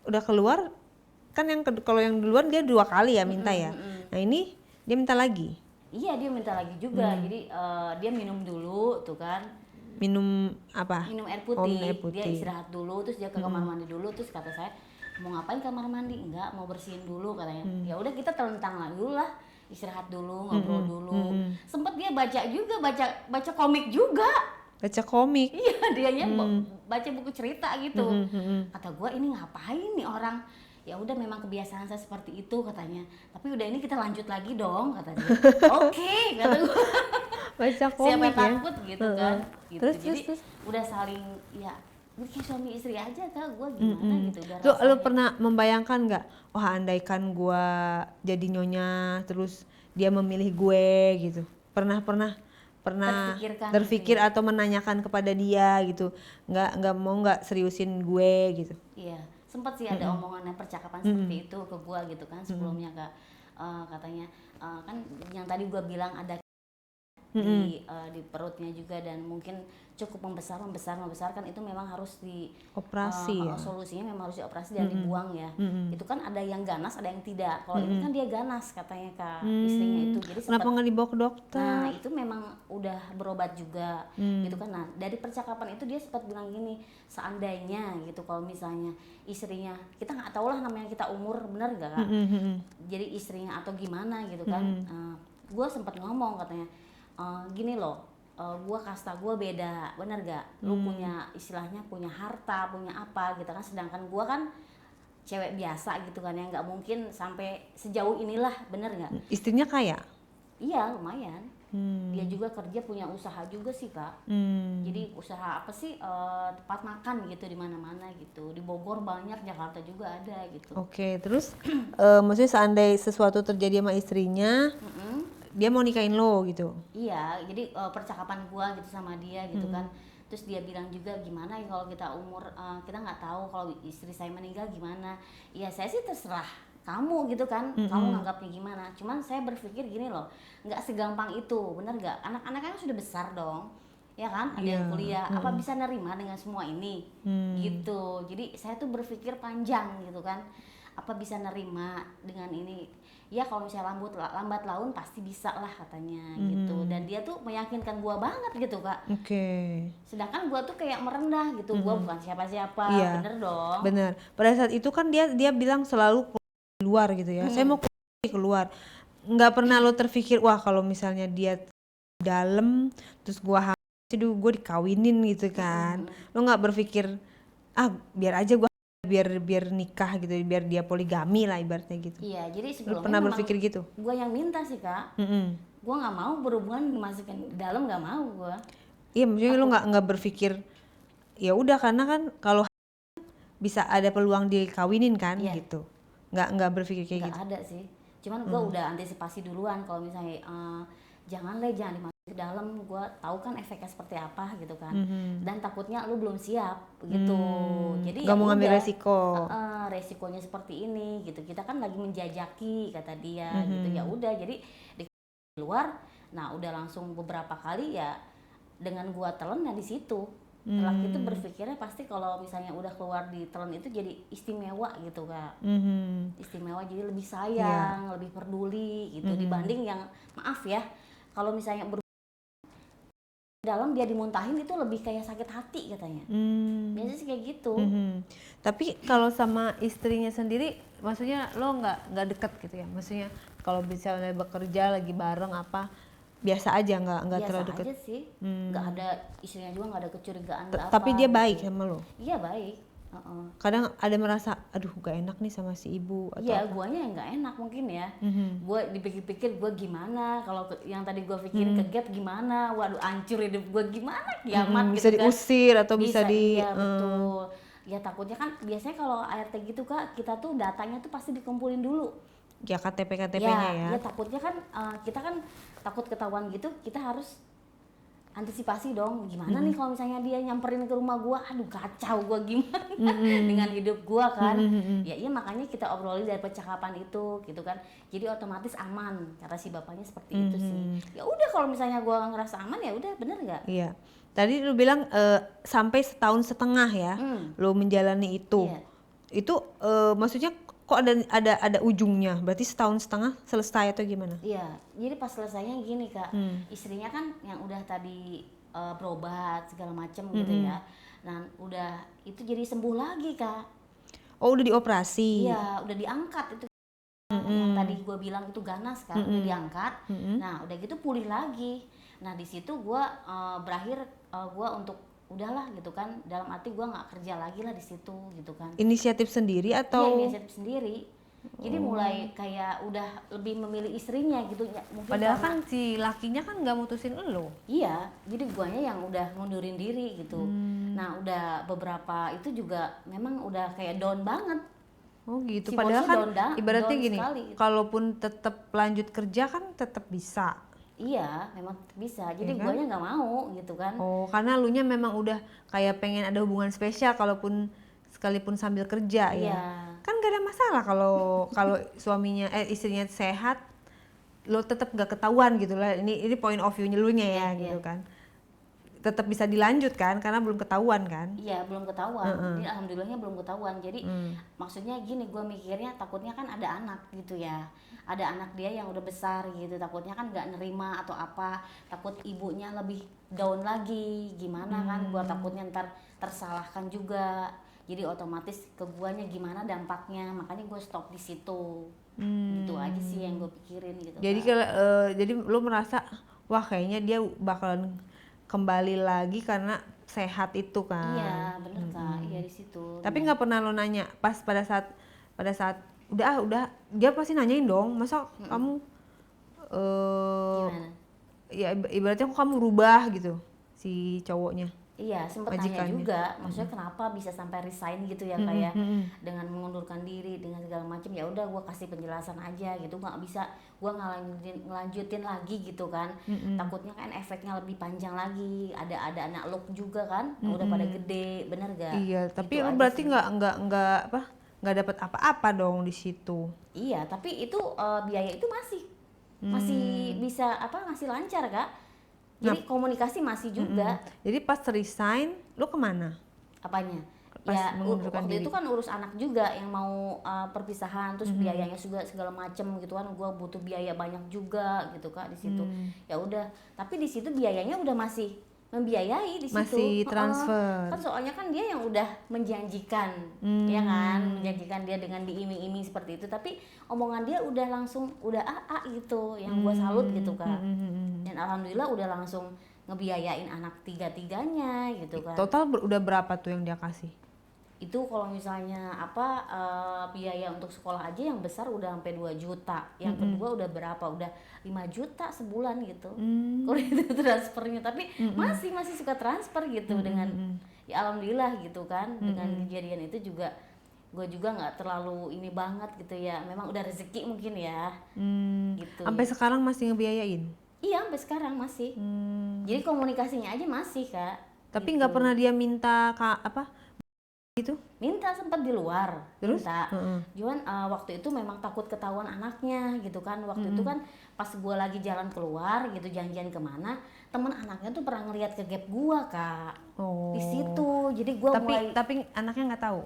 udah keluar kan, yang kalau yang duluan dia 2 kali ya minta ya. Nah ini dia minta lagi. Iya, dia minta lagi juga. Jadi dia minum dulu tuh kan. Minum apa? Minum air Oh, putih. minum air Dia putih. istirahat dulu, terus dia ke kamar mandi dulu, terus kata saya, "Mau ngapain kamar mandi?" "Enggak, mau bersihin dulu," katanya. Ya udah kita telentang lagi dulu lah. Istirahat dulu, ngobrol dulu. Sempet dia baca juga, baca komik juga. Baca komik. Iya, dianya baca buku cerita gitu. Kata gua, ini ngapain nih orang? Ya udah, memang kebiasaan saya seperti itu katanya. Tapi udah, ini kita lanjut lagi dong, kata dia. Oke, kata gua. Baca komik Siapa yang ya. takut gitu kan. Gitu. Terus, Jadi terus. udah saling ya kayak suami istri aja Kak, gua gimana gitu udah Lu rasanya. pernah membayangkan nggak, wah andaikan gua jadi nyonya terus dia memilih gue gitu. Pernah Terfikirkan terpikir gitu atau menanyakan kepada dia gitu. Nggak seriusin gue gitu. Iya, sempat sih ada omongan percakapan seperti itu ke gua gitu kan sebelumnya Kak. Katanya kan yang tadi gua bilang ada di perutnya juga, dan mungkin cukup membesar kan, itu memang harus di Operasi ya. solusinya memang harus dioperasi dan dibuang ya. Itu kan ada yang ganas, ada yang tidak. Kalau ini kan dia ganas katanya Kak, istrinya itu. Jadi Kenapa sempat, nggak dibawa ke dokter? nah itu memang udah berobat juga gitu kan. Nah dari percakapan itu dia sempat bilang gini, seandainya gitu kalau misalnya istrinya, kita nggak tahu lah namanya kita umur, bener nggak Kak? Jadi istrinya atau gimana gitu kan. Gue sempat ngomong katanya, gini loh, gue kasta gue beda, bener gak? Lu punya istilahnya punya harta, punya apa gitu kan, sedangkan gue kan cewek biasa gitu kan, yang nggak mungkin sampai sejauh inilah, bener gak? Istrinya kaya? Iya lumayan. Dia juga kerja, punya usaha juga sih Kak. Jadi usaha apa sih, tempat makan gitu di mana-mana gitu, di Bogor banyak, Jakarta juga ada gitu. Oke, terus maksudnya seandainya sesuatu terjadi sama istrinya, dia mau nikahin lo gitu? Iya, jadi percakapan gua gitu sama dia gitu kan. Terus dia bilang juga, gimana ya kalau kita umur, kita nggak tahu kalau istri saya meninggal gimana. Iya saya sih terserah kamu gitu kan, kamu nganggapnya gimana. Cuman saya berpikir gini loh, nggak segampang itu, bener nggak? Anak-anak kan sudah besar dong, ya kan? Ada yang kuliah, apa bisa nerima dengan semua ini? Gitu. Jadi saya tuh berpikir panjang gitu kan, apa bisa nerima dengan ini? Ya kalau misalnya lambat laun pasti bisa lah katanya gitu. Dan dia tuh meyakinkan gua banget gitu Kak. Oke. Sedangkan gua tuh kayak merendah gitu, gua bukan siapa-siapa, Iya. bener dong. Bener. Pada saat itu kan dia bilang selalu keluar gitu ya. Saya mau keluar. Nggak pernah lo terpikir, wah kalau misalnya dia dalam terus gua gue dikawinin gitu kan. Lo nggak berpikir, biar aja gua biar nikah gitu, biar dia poligami lah ibaratnya gitu. Iya, jadi Lo sebelumnya pernah memang berpikir gitu? gua yang minta sih Kak. Gua nggak mau berhubungan dimasukin ke dalam, nggak mau gua. Iya, maksudnya lo nggak berpikir ya udah, karena kan kalau bisa ada peluang dikawinin kan gitu. Nggak berpikir kayak Nggak gitu. ada sih. Cuman gua udah antisipasi duluan kalau misalnya jangan dimasukin ke dalam, gua tahu kan efeknya seperti apa gitu kan. Dan takutnya lu belum siap begitu. Jadi Nggak mau ngambil resiko. resikonya seperti ini gitu. Kita kan lagi menjajaki kata dia gitu. Ya udah, jadi di luar. Nah, udah langsung beberapa kali ya dengan gua telan ya di situ. Laki itu berpikirnya pasti kalau misalnya udah keluar di telan itu jadi istimewa gitu Kak. Istimewa, jadi lebih sayang, lebih peduli gitu dibanding yang, maaf ya, kalau misalnya dalam dia dimuntahin itu lebih kayak sakit hati katanya. Biasanya sih kayak gitu. Tapi kalau sama istrinya sendiri, maksudnya lo nggak deket gitu ya? Maksudnya kalau misalnya bekerja lagi bareng apa, biasa aja, nggak Biasa terlalu deket? aja sih, nggak ada, istrinya juga nggak ada kecurigaan nggak apa. Tapi dia baik gitu. sama lo? Iya baik. Kadang ada merasa, aduh gak enak nih sama si ibu atau Iya, guanya yang nggak enak mungkin ya. Gua dipikir-pikir gua gimana, kalau yang tadi gua pikirin ke gap gimana, waduh hancur hidup gua gimana, kiamat bisa gitu kan. diusir atau bisa di iya betul. Ya takutnya kan biasanya kalau ART gitu Kak, kita tuh datanya tuh pasti dikumpulin dulu. ya KTP-nya ya. Ya takutnya kan kita kan takut ketahuan gitu, kita harus antisipasi dong, gimana nih kalau misalnya dia nyamperin ke rumah gua, aduh kacau gua gimana dengan hidup gua kan. Ya iya, makanya kita obrolin dari percakapan itu gitu kan, jadi otomatis aman, kata si bapaknya seperti itu sih. Ya udah, kalau misalnya gua ngerasa aman ya udah, bener nggak? Iya, tadi lu bilang sampai 1,5 tahun ya lo menjalani itu. Iya. Itu maksudnya kok ada ujungnya? Berarti setahun setengah selesai atau gimana? Iya, jadi pas selesainya gini Kak, istrinya kan yang udah tadi berobat segala macem gitu ya. Nah udah itu jadi sembuh lagi Kak. Oh udah dioperasi? Iya, udah diangkat itu. Yang tadi gue bilang itu ganas kan, udah diangkat. Nah udah gitu pulih lagi. Nah di situ gue berakhir gue untuk udahlah gitu kan, dalam arti gue nggak kerja lagi lah di situ gitu kan. Inisiatif sendiri Iya, atau? inisiatif sendiri. Jadi mulai kayak udah lebih memilih istrinya gitu ya. Mungkin Padahal karena- kan si lakinya kan nggak mutusin elo. iya, jadi guanya yang udah ngundurin diri gitu. Nah udah beberapa itu juga memang udah kayak down banget. Oh gitu. Si Padahal bosnya kan ibaratnya down gini, sekali gitu. kalaupun tetap lanjut kerja kan tetap bisa. Iya, memang bisa. Jadi Iya kan? guanya nggak mau gitu kan. Oh, karena lunya memang udah kayak pengen ada hubungan spesial kalaupun sekalipun sambil kerja ya. Iya. Kan gak ada masalah kalau kalau suaminya istrinya sehat, lo tetap gak ketahuan gitu lah. Ini point of view-nya lunya ya gitu kan. Tetap bisa dilanjut kan karena belum ketahuan kan. Iya, belum ketahuan. Jadi alhamdulillahnya belum ketahuan. Jadi maksudnya gini, gue mikirnya takutnya kan ada anak gitu ya. Ada anak dia yang udah besar gitu. Takutnya kan nggak nerima atau apa. Takut ibunya lebih down lagi. Gimana kan? Gue takutnya ntar tersalahkan juga. Jadi otomatis ke guanya gimana dampaknya. Makanya gue stop di situ. Gitu aja sih yang gue pikirin gitu. Jadi Kak. kalau jadi lo merasa wah kayaknya dia bakalan kembali lagi karena sehat itu kan. Iya, bener Kak. Iya di situ. Tapi nggak pernah lo nanya pas pada saat udah dia pasti nanyain dong, masa kamu Gimana? ya ibaratnya kok kamu rubah gitu si cowoknya. Iya, sempet nanya Majikannya. juga, maksudnya kenapa bisa sampai resign gitu ya kayak dengan mengundurkan diri dengan segala macam. Ya udah gue kasih penjelasan aja gitu, nggak bisa gue ngelanjutin lagi gitu kan. Takutnya kan efeknya lebih panjang lagi. Ada anak lo juga kan, udah pada gede, bener gak? Iya, tapi Gitu lo aja berarti sih. nggak dapat apa-apa dong di situ. Iya, tapi itu biaya itu masih bisa ngasih lancar Kak. Jadi komunikasi masih juga. Jadi pas resign lo kemana? Apanya? Pas Ya mengundurkan waktu diri. itu kan urus anak juga yang mau perpisahan, terus biayanya juga segala macem gitu kan. Gua butuh biaya banyak juga gitu Kak di situ. Ya udah, tapi di situ biayanya udah masih membiayai di situ. Masih Heeh. transfer. Kan soalnya kan dia yang udah menjanjikan, ya kan, menjanjikan dia dengan diiming-iming seperti itu. Tapi omongan dia udah langsung udah AA gitu, yang gua salut gitu Kak. Dan alhamdulillah udah langsung ngebiayain anak tiga-tiganya gitu kan. Total udah berapa tuh yang dia kasih? Itu kalau misalnya biaya untuk sekolah aja yang besar udah sampai 2 juta. Yang kedua udah berapa? Udah 5 juta sebulan gitu. Kalau itu transfernya, tapi masih suka transfer gitu dengan ya alhamdulillah gitu kan. Dengan kejadian itu juga gue juga nggak terlalu ini banget gitu ya. Memang udah rezeki mungkin ya. Gitu. Sampai sekarang masih ngebiayain? Iya, sampai sekarang masih. Jadi komunikasinya aja masih, Kak. Tapi nggak pernah dia minta gitu? Minta sempat di luar, Terus? minta. Cuman waktu itu memang takut ketahuan anaknya gitu kan. Waktu itu kan pas gue lagi jalan keluar gitu janjian kemana, temen anaknya tuh pernah ngeliat ke gap gue Kak. Oh. Di situ, jadi gue mulai. Tapi anaknya nggak tahu.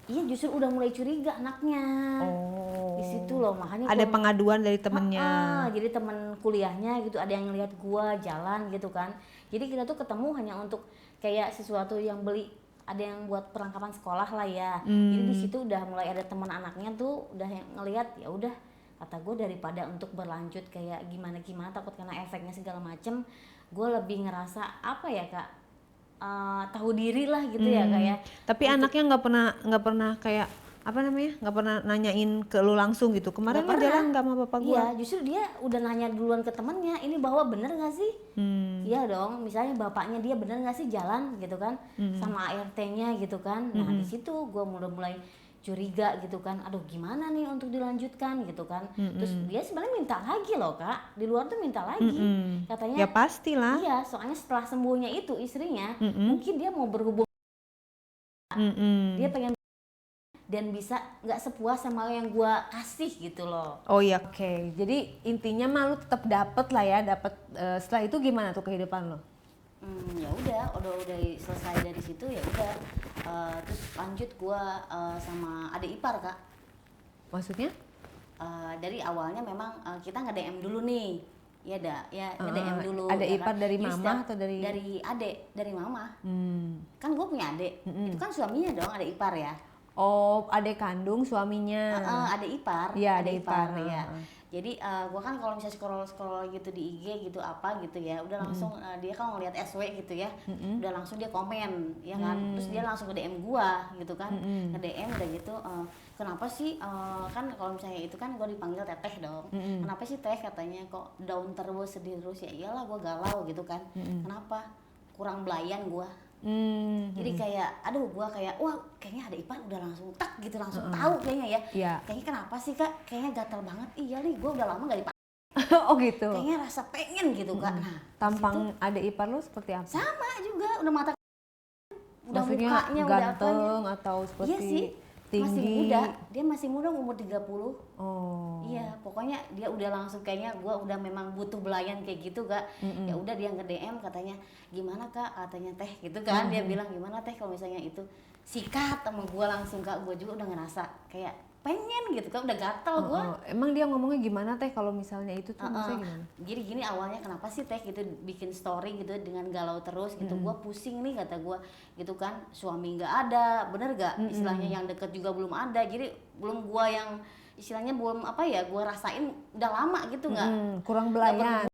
Iya justru udah mulai curiga anaknya. Oh. Di situ loh makanya. Ada gua- pengaduan dari temennya. Jadi temen kuliahnya gitu ada yang ngeliat gue jalan gitu kan. Jadi kita tuh ketemu hanya untuk kayak sesuatu yang beli. Ada yang buat perlengkapan sekolah lah ya. Jadi di situ udah mulai ada teman anaknya tuh udah yang ngelihat ya udah kata gue daripada untuk berlanjut kayak gimana takut kena efeknya segala macem, gue lebih ngerasa apa ya Kak tahu diri lah gitu ya kayak. Tapi anaknya nggak pernah kayak apa namanya? Nggak pernah nanyain ke lu langsung gitu. Kemarin lu Nggak jalan pernah. nggak sama bapak gua? Iya, justru dia udah nanya duluan ke temennya, ini bawa bener gak sih? Iya dong, misalnya bapaknya dia bener gak sih jalan gitu kan, sama ART-nya gitu kan. Nah di situ gue mulai curiga gitu kan, aduh gimana nih untuk dilanjutkan gitu kan. Terus dia sebenarnya minta lagi loh Kak, di luar tuh minta lagi, katanya. Ya pastilah. Iya, soalnya setelah sembuhnya itu istrinya, mungkin dia mau berhubung, dia pengen dan bisa nggak sepuas sama yang gua kasih gitu loh. Oh iya. Oke, jadi intinya mah lu tetap dapet lah ya, setelah itu gimana tuh kehidupan lo? Ya udah selesai dari situ ya udah. Terus lanjut gua sama adik ipar Kak. Maksudnya? Dari awalnya memang kita nge-DM dulu nih. Ya nge-DM dulu. Ada ya ipar kan? dari Jadi mama atau dari? Dari adek, dari mama. Hmm. Kan gue punya adek. Itu kan suaminya dong, ada ipar ya. Oh, adik kandung suaminya. Ada ipar. Iya, ada ipar. Ya. Jadi gue kan kalau misalnya scroll gitu di IG gitu apa gitu ya, udah langsung dia kan ngeliat SW gitu ya, udah langsung dia komen ya kan, terus dia langsung ke DM gua gitu kan, ke DM udah gitu, kenapa sih kan kalau misalnya itu kan gua dipanggil teteh dong, kenapa sih teh katanya kok down terus sedih terus, ya iyalah gua galau gitu kan, kenapa kurang belayan gua. Jadi kayak aduh gua kayak wah kayaknya ada ipar udah langsung tak gitu langsung tahu kayaknya ya. Iya. Kayaknya kenapa sih Kak? Kayaknya gatal banget. Iya nih gua udah lama gak dipanggil. Oh gitu. Kayaknya rasa pengen gitu Kak. Nah, Tampang adik ipar lu seperti apa? sama juga udah mata udah Maksudnya mukanya udah ganteng apanya. atau seperti Iya sih. tinggi? Masih muda. Dia masih muda umur 30. Oh. Iya, pokoknya dia udah langsung kayaknya gua udah memang butuh belayan kayak gitu Kak. Ya udah dia nge-DM katanya, "Gimana Kak?" katanya Teh gitu kan. Dia bilang, "Gimana Teh kalau misalnya itu sikat sama gua langsung Kak." Gua juga udah ngerasa kayak pengen gitu kan, udah gatel gua. Emang dia ngomongnya gimana Teh kalau misalnya itu tuh maksudnya gimana? Jadi gini awalnya kenapa sih Teh gitu bikin story gitu dengan galau terus gitu, gua pusing nih kata gua gitu kan, suami nggak ada, bener gak istilahnya yang deket juga belum ada, jadi belum gua yang istilahnya belum apa ya gua rasain udah lama gitu nggak Kurang belayan.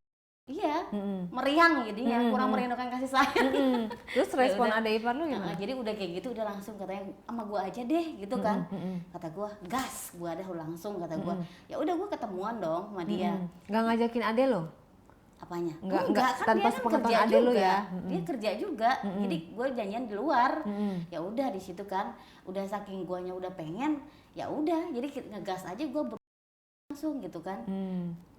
iya meriang jadinya kurang merindukan kasih sayang. Terus respon udah. adik ipar lu gimana? Jadi udah kayak gitu udah langsung katanya sama gua aja deh gitu kan, kata gua gas gua ada langsung kata gua ya udah gua ketemuan dong sama dia. Nggak ngajakin adek lo? Apanya? Enggak, kan tanpa dia kan sepengetahuan kerja adek lu juga. ya? Dia kerja juga. Jadi gue janjian di luar. Ya udah di situ kan, udah saking guanya udah pengen, ya udah jadi ngegas aja gue langsung gitu kan.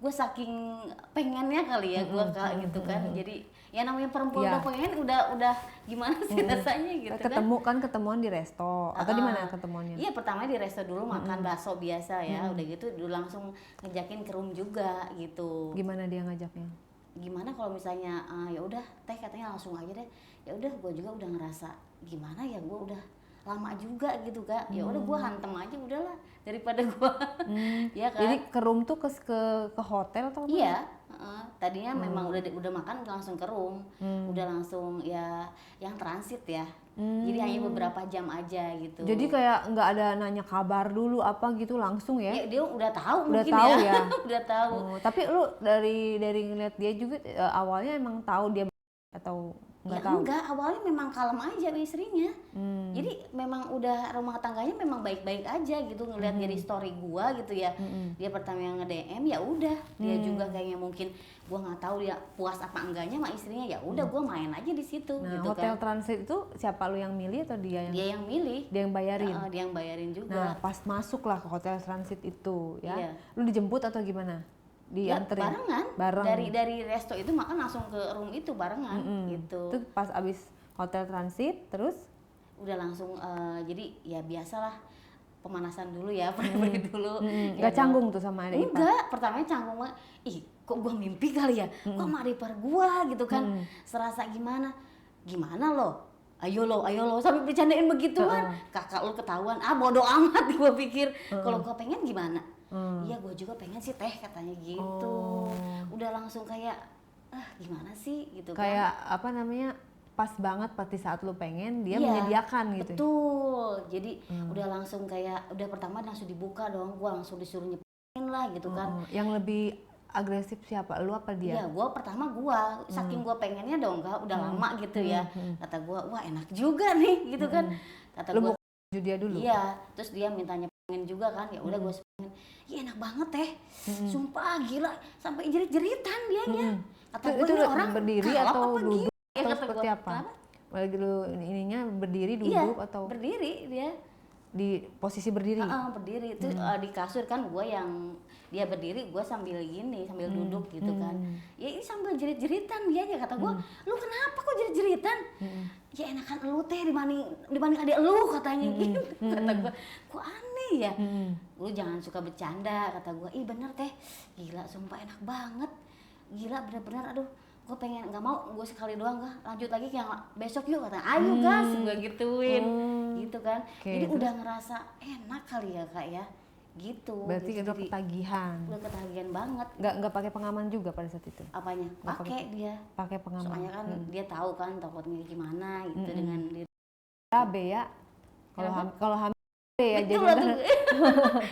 Gue saking pengennya kali ya gue gitu kan. Jadi ya namanya perempuan udah pengen udah gimana sih rasanya gitu kan. Ketemuan di resto atau di mana ketemuannya? Iya pertama di resto dulu makan bakso biasa ya, udah gitu langsung ngejakin ke room juga gitu. Gimana dia ngajaknya? Gimana kalau misalnya ya udah Teh katanya langsung aja deh, ya udah gue juga udah ngerasa gimana ya gue udah lama juga gitu Kak, ya udah gue hantem aja udahlah daripada gue ya kan. Jadi ke room tuh ke hotel atau apa? Iya tadinya memang udah makan langsung ke room, udah langsung ya yang transit ya. Jadi hanya beberapa jam aja gitu. Jadi kayak nggak ada nanya kabar dulu apa gitu langsung ya? Ya, dia udah tahu Udah mungkin tahu ya. ya? Udah tahu. Oh, tapi lu dari ngeliat dia juga awalnya emang tahu dia atau nggak Ya tahu? enggak, awalnya memang kalem aja istrinya. Jadi memang udah rumah tangganya memang baik-baik aja gitu ngelihat dari story gua gitu ya. Dia pertama yang nge-DM ya udah, dia juga kayaknya mungkin gua nggak tahu dia puas apa enggaknya sama istrinya, ya udah gua main aja di situ Nah, gitu hotel kan. transit itu siapa lu yang milih atau dia yang Dia yang milih, dia yang bayarin? dia yang bayarin juga. Nah, pas masuk lah ke hotel transit itu ya. Iya. Lu dijemput atau gimana? Ya, Dianterin? barengan. Bareng. Dari resto itu makan langsung ke room itu barengan gitu. Itu pas abis hotel transit terus Udah langsung jadi ya biasalah pemanasan dulu ya, pergi dulu. Ya nggak canggung tuh sama adik ipar? Enggak, pertamanya canggung banget. Ih, kok gua mimpi kali ya? Kok sama adik ipar gua gitu kan. Serasa gimana? Gimana lo? Ayo lo, sampai bercandain begituan. Kakak lo ketahuan, bodo amat gua pikir. Kalau gua pengen gimana? Iya, gua juga pengen sih Teh katanya gitu. Udah langsung kayak gimana sih gitu kan. Kayak apa namanya? Pas banget pada saat lu pengen dia Iya, menyediakan gitu. Betul. Jadi udah langsung kayak udah pertama langsung dibuka dong. Gua langsung disuruh nyepain lah gitu kan. Yang lebih agresif siapa? Lu apa dia? Iya, gua saking gua pengennya dong Kak, udah lama gitu ya. Kata gua, wah enak juga nih gitu kan. Kata Lu gua, mau dia dulu? iya. Terus dia mintanya pengen juga kan. Ya udah gua pengen. Iya enak banget Teh. Sumpah gila sampai jerit-jeritan dianya. Kata gua Itu ini orang berdiri kalap atau apa duduk Ya, atau kata seperti gua, apa? kenapa? Lagi lu ininya berdiri Iya, duduk atau berdiri dia. di posisi berdiri? Berdiri itu di kasur kan gue yang dia berdiri gue sambil gini sambil duduk gitu kan ya ini sambil jerit-jeritan dia aja kata gue lu kenapa kok jerit-jeritan ya enakan lu Teh dibanding adik lu katanya gitu kata gue aneh ya lu jangan suka bercanda kata gue ih bener Teh gila sumpah enak banget gila bener-bener aduh gue pengen nggak mau gue sekali doang gak lanjut lagi ke yang besok yuk kata ayo gas gue gituin gitu kan Oke, jadi terus? udah ngerasa enak kali ya Kak ya gitu. Berarti gitu. udah Jadi, ketagihan. udah ketagihan banget. Nggak pakai pengaman juga pada saat itu. Apanya? Nggak Pakai dia. Pakai pengaman. Soalnya kan dia tahu kan takutnya gimana gitu dengan diri. AB ya. Kalau hamil B ya Betul jadi. tuh.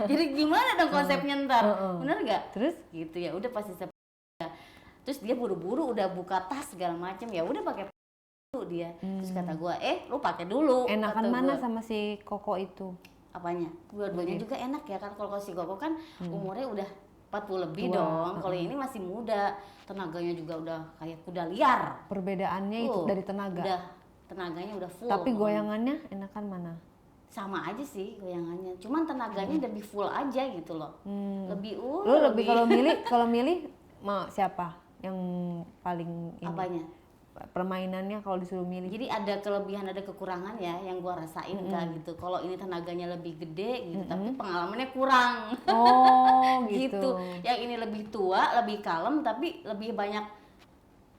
Jadi gimana dong konsepnya ntar? Bener nggak? Terus Gitu ya udah pasti terus dia buru-buru udah buka tas segala macem, ya udah pakai dulu dia. Terus kata gua, lu pakai dulu. enakan kata mana gua. sama si Koko itu? Apanya? Dua-duanya juga enak ya kan. Kalau si Koko kan umurnya udah 40 lebih Tua. dong. Kalau ini masih muda, tenaganya juga udah kayak kuda liar. Perbedaannya itu dari tenaga. Udah tenaganya udah full. Tapi pokoknya. goyangannya enakan mana? Sama aja sih goyangannya. Cuman tenaganya lebih full aja gitu loh. Lebih Lu lebih kalau milih mau siapa yang paling ini? apanya? Permainannya kalau disuruh milih. Jadi ada kelebihan ada kekurangan ya yang gua rasain Kak gitu. Kalau ini tenaganya lebih gede gitu, tapi pengalamannya kurang. Oh gitu. Yang ini lebih tua, lebih kalem, tapi lebih banyak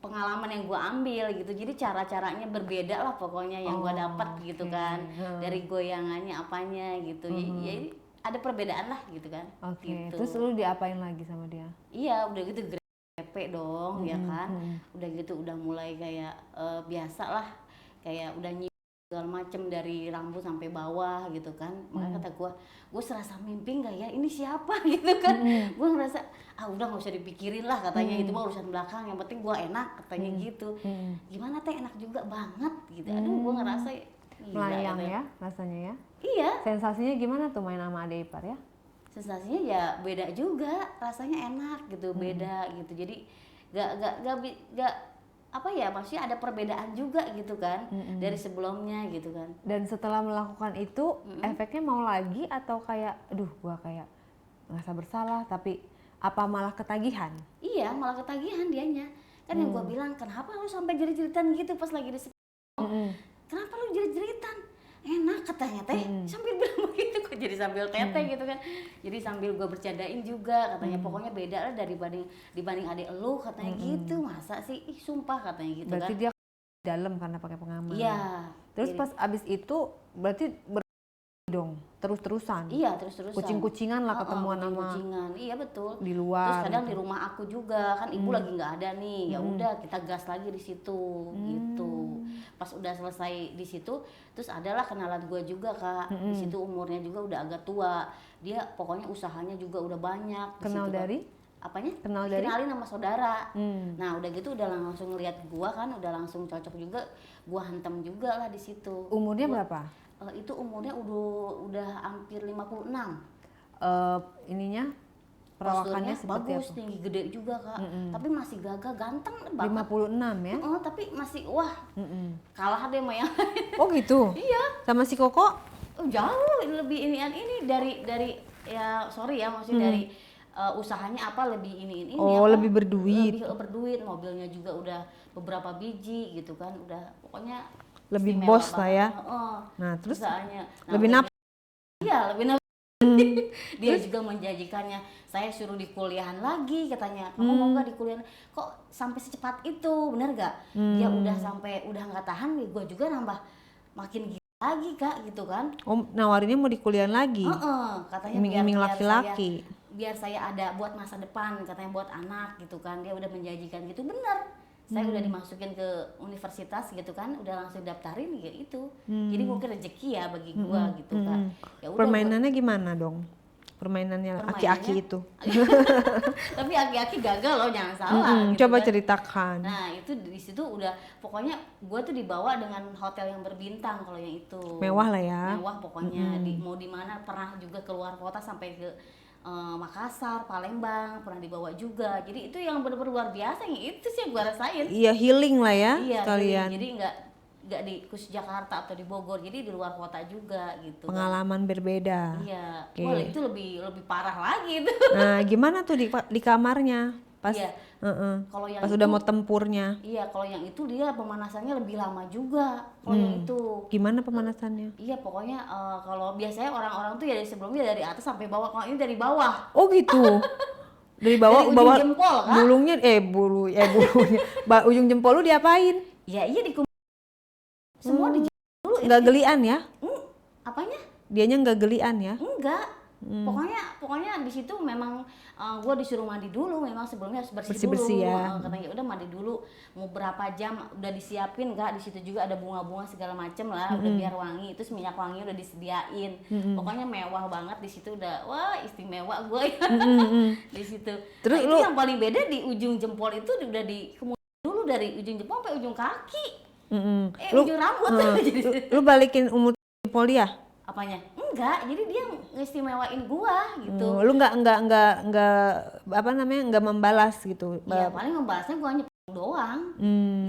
pengalaman yang gua ambil gitu. Jadi cara-caranya berbeda lah pokoknya yang gua dapat gitu kan. Dari goyangannya apanya gitu. Ya ada perbedaan lah gitu kan. Oke. Gitu. Terus lu diapain lagi sama dia? Iya, udah gitu grepe dong ya kan. Udah gitu udah mulai kayak biasa lah. Kayak udah segala macem dari rambut sampai bawah gitu kan. Makanya kata gue serasa mimpi nggak ya, ini siapa gitu kan. Gue ngerasa udah nggak usah dipikirin lah katanya, itu mah urusan belakang, yang penting gue enak katanya gitu. Gimana teh, enak juga banget gitu. Aduh gue ngerasa gila, Melayang katanya. ya rasanya ya. Iya, Sensasinya gimana tuh main sama adik ipar ya? sensasinya ya beda juga, rasanya enak gitu, beda gitu. Jadi gak apa ya, maksudnya ada perbedaan juga gitu kan dari sebelumnya gitu kan. Dan setelah melakukan itu efeknya mau lagi atau kayak aduh gua kayak ngerasa bersalah tapi apa malah ketagihan? Iya, malah ketagihan dianya. Kan yang gua bilang, kenapa lu sampai jerit-jeritan gitu pas lagi di sekolah? Kenapa lu jerit-jeritan? Enak katanya teh, sambil bilang begitu kok jadi sambil teteh gitu kan. Jadi sambil gua bercandain juga katanya, pokoknya beda lah dibanding adik elu katanya gitu. Masa sih, ih sumpah katanya gitu. Berarti kan. dia dalam karena pakai pengaman. Iya. Terus jadi- pas abis itu berarti dong terus-terusan. Iya, terus-terusan. Kucing-kucingan lah ketemuan sama kucing-kucingan. Iya betul. di luar. Terus kadang di rumah aku juga kan ibu lagi nggak ada nih, ya udah kita gas lagi di situ gitu. Pas udah selesai di situ, terus adalah kenalan gue juga Kak. Di situ umurnya juga udah agak tua. Dia pokoknya usahanya juga udah banyak. Di Kenal situ, Kak. dari? Apanya? Kenal dari? Kenalin sama saudara. Nah udah gitu udah langsung ngeliat gua kan, udah langsung cocok juga. Gua hantam juga lah di situ. Umurnya berapa? Itu umurnya udah hampir 56. Ininya perawakannya Posturnya seperti bagus, apa? tinggi gede juga Kak. Tapi masih gagah, ganteng banget. 56 ya? Tapi masih wah kalah deh sama yang Oh gitu? Iya. Sama si Koko? Jauh lebih ini dari ya sorry ya maksudnya dari usahanya apa lebih ini Oh, apa, lebih berduit. lebih berduit, mobilnya juga udah beberapa biji gitu kan, udah pokoknya Lebih istimewa bos lah banget. ya. Heeh, Nah terus usahanya. Nah, lebih udah nap. Iya, lebih dia juga menjanjikannya, saya suruh di kuliahan lagi katanya. Kamu mau nggak di kuliahan? Kok sampai secepat itu, bener gak? Dia udah sampai udah nggak tahan, gue juga nambah makin gila lagi Kak gitu kan. Oh nawarinnya mau di kuliah lagi? Katanya Iming-iming laki-laki. biar saya ada buat masa depan, katanya buat anak gitu kan. Dia udah menjanjikan gitu, bener. Saya udah dimasukin ke universitas gitu kan, udah langsung daftarin ya itu. Jadi mungkin rezeki ya bagi gua gitu kan. Ya udah, Permainannya gimana dong? Permainannya aki-aki itu. tapi aki-aki gagal loh, jangan salah. gitu Coba kan. ceritakan. Nah itu di situ udah pokoknya gue tuh dibawa dengan hotel yang berbintang kalau yang itu. Mewah lah ya. Mewah pokoknya. Mau di mana, pernah juga keluar kota sampai ke Makassar, Palembang, pernah dibawa juga. Jadi itu yang benar-benar luar biasa, yang itu sih yang gue rasain. Iya healing lah ya Iya, sekalian. jadi nggak di khusus Jakarta atau di Bogor, jadi di luar kota juga gitu. Pengalaman berbeda. Iya, Oke. wah itu lebih parah lagi itu. Nah gimana tuh di kamarnya? Pas Iya. Kalau yang pas itu, udah mau tempurnya. iya, kalau yang itu dia pemanasannya lebih lama juga. Kalau yang itu, Gimana pemanasannya? iya pokoknya kalau biasanya orang-orang tuh ya dari sebelumnya dari atas sampai bawah. Kalau ini dari bawah. Oh gitu. Dari bawah Dari ujung bawah jempol, Kak. bulunya bulunya. Ujung jempol lu diapain? Ya iya semua di dulu. Nggak gelian ya? Apanya? Dianya nggak gelian ya? Enggak. Pokoknya di situ memang gue disuruh mandi dulu, memang sebelumnya harus bersih Bersih-bersih dulu. ya. Katanya udah mandi dulu, mau berapa jam udah disiapin nggak, di situ juga ada bunga-bunga segala macem lah, udah biar wangi, terus minyak wangi udah disediain. Pokoknya mewah banget di situ, udah wah istimewa gue ya di situ. Terus Nah, itu lu- yang paling beda di ujung jempol itu udah dulu dari ujung jempol sampai ujung kaki. Ujung rambut jadi Lu balikin umur jempol dia? apanya? Enggak, jadi dia ngeistimewain gua gitu. Lu nggak apa namanya, nggak membalas gitu? Ya paling membalasnya gua nyepong doang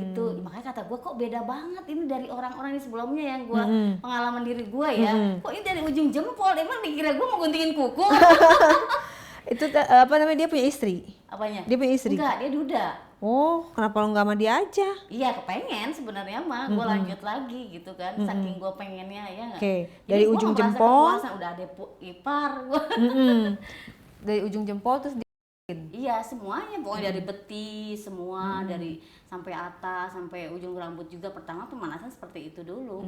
gitu. Makanya kata gua kok beda banget ini dari orang-orang di sebelumnya yang gua pengalaman diri gua ya. Kok ini dari ujung jempol, emang dikira gua mau guntingin kuku? Itu apa namanya, dia punya istri? Apanya? Dia punya istri? Enggak, dia duda. Oh, kenapa lu nggak sama dia aja? Iya kepengen sebenarnya mah gue lanjut lagi gitu kan, saking gue pengennya ya nggak. Oke, Jadi dari gua ujung merasa jempol. kepuasan, udah ada ipar gua. Dari ujung jempol terus Iya semuanya, pokoknya dari betis semua, dari sampai atas sampai ujung rambut juga. Pertama pemanasan seperti itu dulu.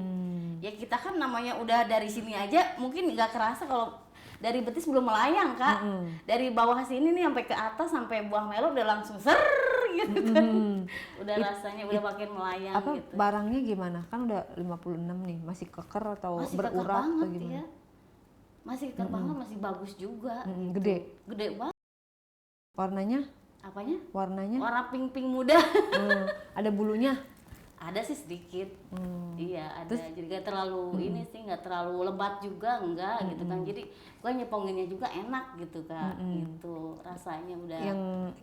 Ya kita kan namanya udah dari sini aja mungkin nggak kerasa kalau dari betis belum melayang kak. Dari bawah sini nih sampai ke atas sampai buah melo udah langsung ser gitu kan. Udah rasanya udah makin melayang apa gitu. barangnya gimana? Kan udah 56 nih, masih keker atau Masih keker berurat atau banget gimana? ya. Masih keker banget, masih bagus juga. gitu. Gede. Gede banget. Warnanya? Apanya? Warnanya? Warna pink muda. Ada bulunya? Ada sih sedikit. Iya ada. Jadi nggak terlalu ini sih, nggak terlalu lebat juga, enggak gitu kan. Jadi gua nyeponginnya juga enak gitu kak. Gitu rasanya udah.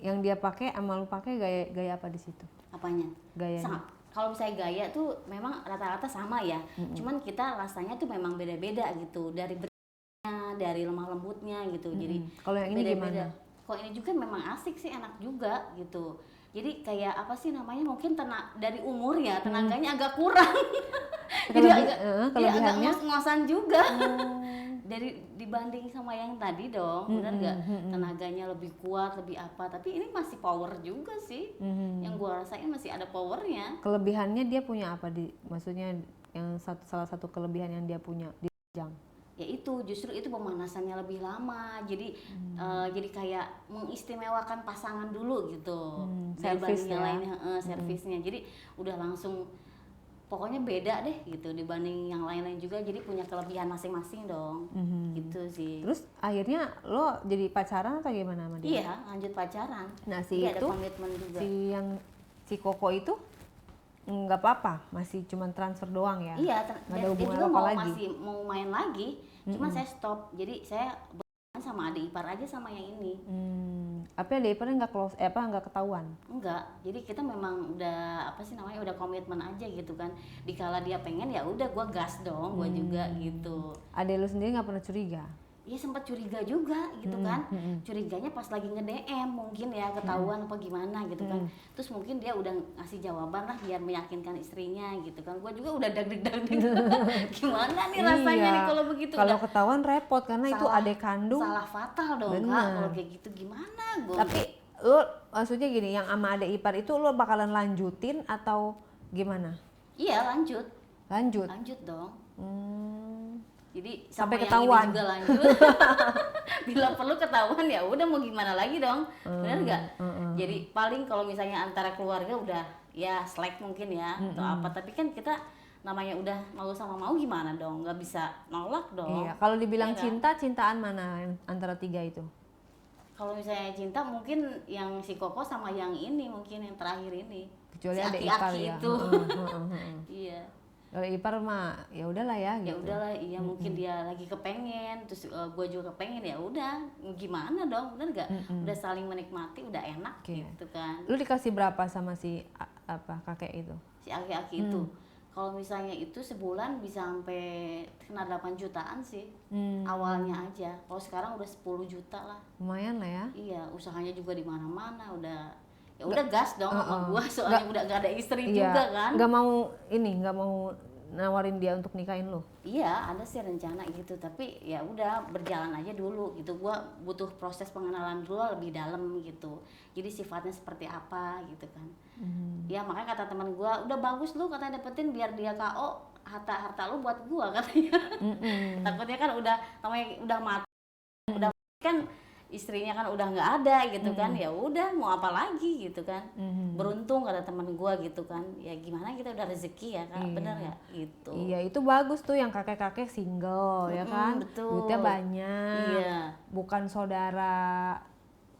Yang dia pakai sama lu pakai gaya apa di situ? Apanya? Gayanya. Kalau misalnya gaya tuh memang rata-rata sama ya. Cuman kita rasanya tuh memang beda-beda gitu. Dari beratnya, dari lemah lembutnya gitu. Jadi Kalau yang ini beda-beda. gimana? Kalau ini juga memang asik sih, enak juga gitu. Jadi kayak apa sih namanya, mungkin dari umur ya tenaganya agak kurang. Jadi agak kelebihannya? ngos-ngosan juga. Dari dibanding sama yang tadi dong, benar nggak? Tenaganya lebih kuat, lebih apa? Tapi ini masih power juga sih. Yang gua rasain masih ada powernya. Kelebihannya dia punya apa maksudnya yang salah satu kelebihan yang dia punya di Jang? Ya itu justru itu pemanasannya lebih lama, jadi jadi kayak mengistimewakan pasangan dulu gitu servis dibanding yang ya. lainnya, servisnya. Jadi udah langsung pokoknya beda deh gitu dibanding yang lain-lain juga, jadi punya kelebihan masing-masing dong. Gitu sih. Terus akhirnya lo jadi pacaran atau gimana sama dia? Iya lanjut pacaran. Nah si Jadi ada itu komitmen juga. si Koko itu nggak apa-apa, masih cuman transfer doang ya? Iya, Nggak ada dia hubungan juga apa lagi? masih mau main lagi, cuma saya stop. Jadi saya berhubungan sama adik ipar aja sama yang ini. Apa dia iparnya nggak close, nggak ketahuan? Enggak, jadi kita memang udah apa sih namanya, udah komitmen aja gitu kan. Dikala dia pengen ya udah gua gas dong, gua juga gitu. Adek lu sendiri nggak pernah curiga? Iya sempat curiga juga gitu kan. Curiganya pas lagi nge-DM mungkin ya, ketahuan apa gimana gitu kan. Terus mungkin dia udah ngasih jawaban lah biar meyakinkan istrinya gitu kan. Gua juga udah dag-dag gimana nih rasanya nih kalau begitu. Kalau Udah ketahuan repot karena itu salah- adek kandung. salah fatal dong kak Bener. kalau kayak gitu, gimana gua. Tapi lu maksudnya gini, yang sama adek ipar itu lu bakalan lanjutin atau gimana? Iya lanjut Lanjut. dong. Jadi Sampai sama ketahuan. yang ini juga lanjut. Bila perlu ketahuan ya udah mau gimana lagi dong, benar nggak? Jadi paling kalau misalnya antara keluarga udah ya slack mungkin ya atau apa, tapi kan kita namanya udah mau sama mau gimana dong, nggak bisa nolak dong. Iya, kalau dibilang Iya kan? cinta, cintaan mana antara tiga itu? Kalau misalnya cinta mungkin yang si Koko sama yang ini mungkin yang terakhir ini. Kecuali si adek aki-aki ipar ya. itu. Iya. Kalau ipar mah ya udahlah ya Ya gitu. udahlah, iya mungkin dia lagi kepengen, terus gue juga kepengen, ya udah gimana dong, bener nggak? Udah saling menikmati, udah enak Oke. gitu kan. Lu dikasih berapa sama si kakek itu? Si aki-aki itu kalau misalnya itu sebulan bisa sampai kena 8 jutaan sih awalnya aja. Kalau sekarang udah 10 juta lah. Lumayan lah ya. Iya, usahanya juga di mana-mana udah. Ya udah gas dong sama gua, soalnya udah gak ada istri juga kan. Nggak mau nggak mau nawarin dia untuk nikahin lu. Iya, ada sih rencana gitu, tapi ya udah berjalan aja dulu gitu. Gua butuh proses pengenalan dulu lebih dalam gitu. Jadi sifatnya seperti apa gitu kan. Ya makanya kata teman gua, udah bagus lu katanya dapetin biar dia KO harta lu buat gua katanya. Takutnya kan udah namanya udah mati Udah kan istrinya kan udah nggak ada gitu kan, ya udah mau apa lagi gitu kan. Beruntung kata teman gua gitu kan, ya gimana kita udah rezeki ya kan, bener ya gitu. Iya, itu bagus tuh yang kakek-kakek single ya kan, betul. duitnya banyak, Iya. bukan saudara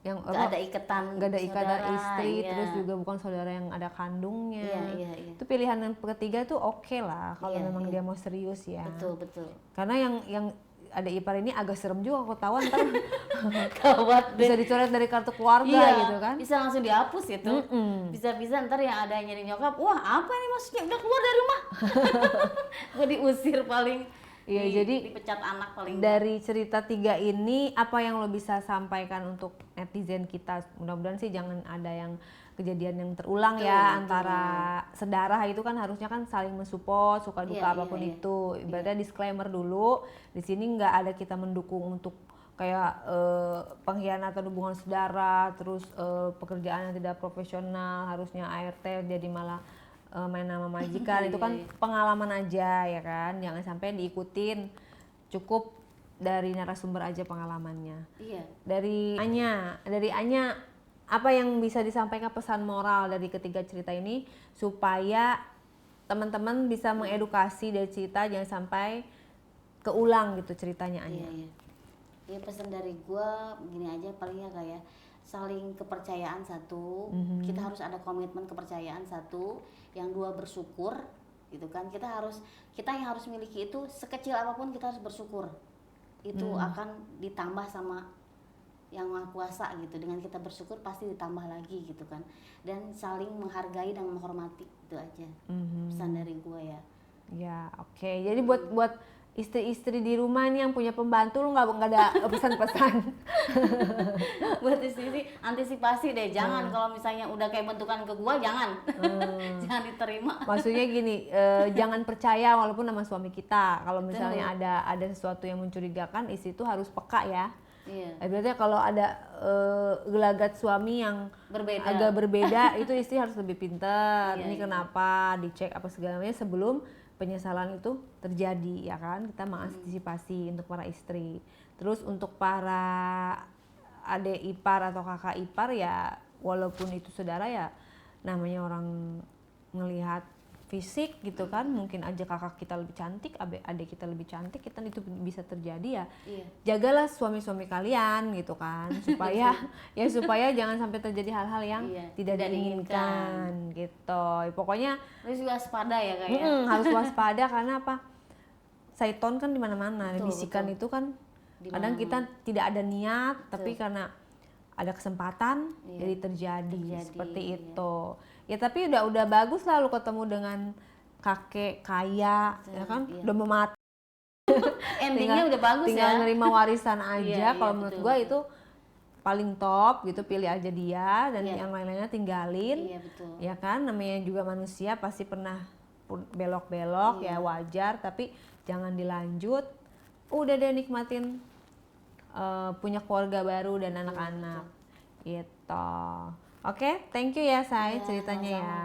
yang Nggak ada ikatan nggak ada ikatan saudara, istri, iya. terus juga bukan saudara yang ada kandungnya. Iya. Itu pilihan yang ketiga tuh oke lah kalau Iya, memang dia mau serius ya. Betul. Karena yang ada ipar ini agak serem juga kalau tahu ntar Gawat deh. bisa dicoret dari kartu keluarga Iya, gitu kan. bisa langsung dihapus itu. Bisa-bisa ntar yang ada yang nyari nyokap, wah apa ini maksudnya udah keluar dari rumah. Gue diusir paling. Iya, jadi dipecat anak paling. dari cerita 3 ini apa yang lo bisa sampaikan untuk netizen kita? Mudah-mudahan sih jangan ada yang kejadian yang terulang ya antara saudara, itu kan harusnya kan saling mensupport suka duka apapun itu. Ibaratnya disclaimer dulu, di sini nggak ada kita mendukung untuk kayak pengkhianatan hubungan saudara, terus pekerjaan yang tidak profesional, harusnya ART jadi malah main nama majikan. Itu kan pengalaman aja ya kan, jangan sampai diikutin, cukup dari narasumber aja pengalamannya. Iya. Dari Anya apa yang bisa disampaikan pesan moral dari ketiga cerita ini supaya teman-teman bisa mengedukasi dari cerita, jangan sampai keulang gitu ceritanya Anya. Iya. Ya pesan dari gua gini aja palingnya kayak saling kepercayaan satu, kita harus ada komitmen kepercayaan satu, yang dua bersyukur gitu kan. Kita yang harus miliki itu sekecil apapun kita harus bersyukur. Itu akan ditambah sama yang Maha Kuasa gitu. Dengan kita bersyukur pasti ditambah lagi gitu kan. Dan saling menghargai dan menghormati, itu aja pesan dari gua ya. Ya, oke. Jadi buat istri-istri di rumah nih yang punya pembantu, lu nggak ada pesan-pesan. Buat istri antisipasi deh, jangan kalau misalnya udah kayak bentukan ke gua, jangan. Jangan diterima. Maksudnya gini, jangan percaya walaupun sama suami kita. Kalau misalnya ada sesuatu yang mencurigakan, istri itu harus peka ya. Iya. Berarti kalau ada gelagat suami yang agak berbeda, itu istri harus lebih pintar. Ini kenapa, dicek apa segala macam sebelum penyesalan itu terjadi ya kan. Kita mengantisipasi untuk para istri. Terus untuk para adik ipar atau kakak ipar ya, walaupun itu saudara ya, namanya orang ngelihat fisik gitu kan, mungkin aja kakak kita lebih cantik, adik kita lebih cantik, kita itu bisa terjadi ya. Iya. Jagalah suami-suami kalian gitu kan, supaya jangan sampai terjadi hal-hal yang tidak diinginkan gitu. Pokoknya Terus juga waspada ya kayaknya. harus waspada karena apa? Syaiton kan di mana-mana, bisikan itu kan kadang kita tidak ada niat, tapi karena ada kesempatan jadi terjadi seperti itu. Ya tapi udah bagus lah lu ketemu dengan kakek kaya ya kan, udah mau mati. Endingnya udah bagus tinggal ya. nerima warisan aja. Kalau menurut gua betul. itu paling top gitu, pilih aja dia dan yang lain-lainnya tinggalin. Iya betul. Ya kan, namanya juga manusia pasti pernah belok-belok ya, wajar, tapi jangan dilanjut. Udah deh nikmatin punya keluarga baru dan anak-anak gitu. Oke, thank you ya Say ceritanya ya.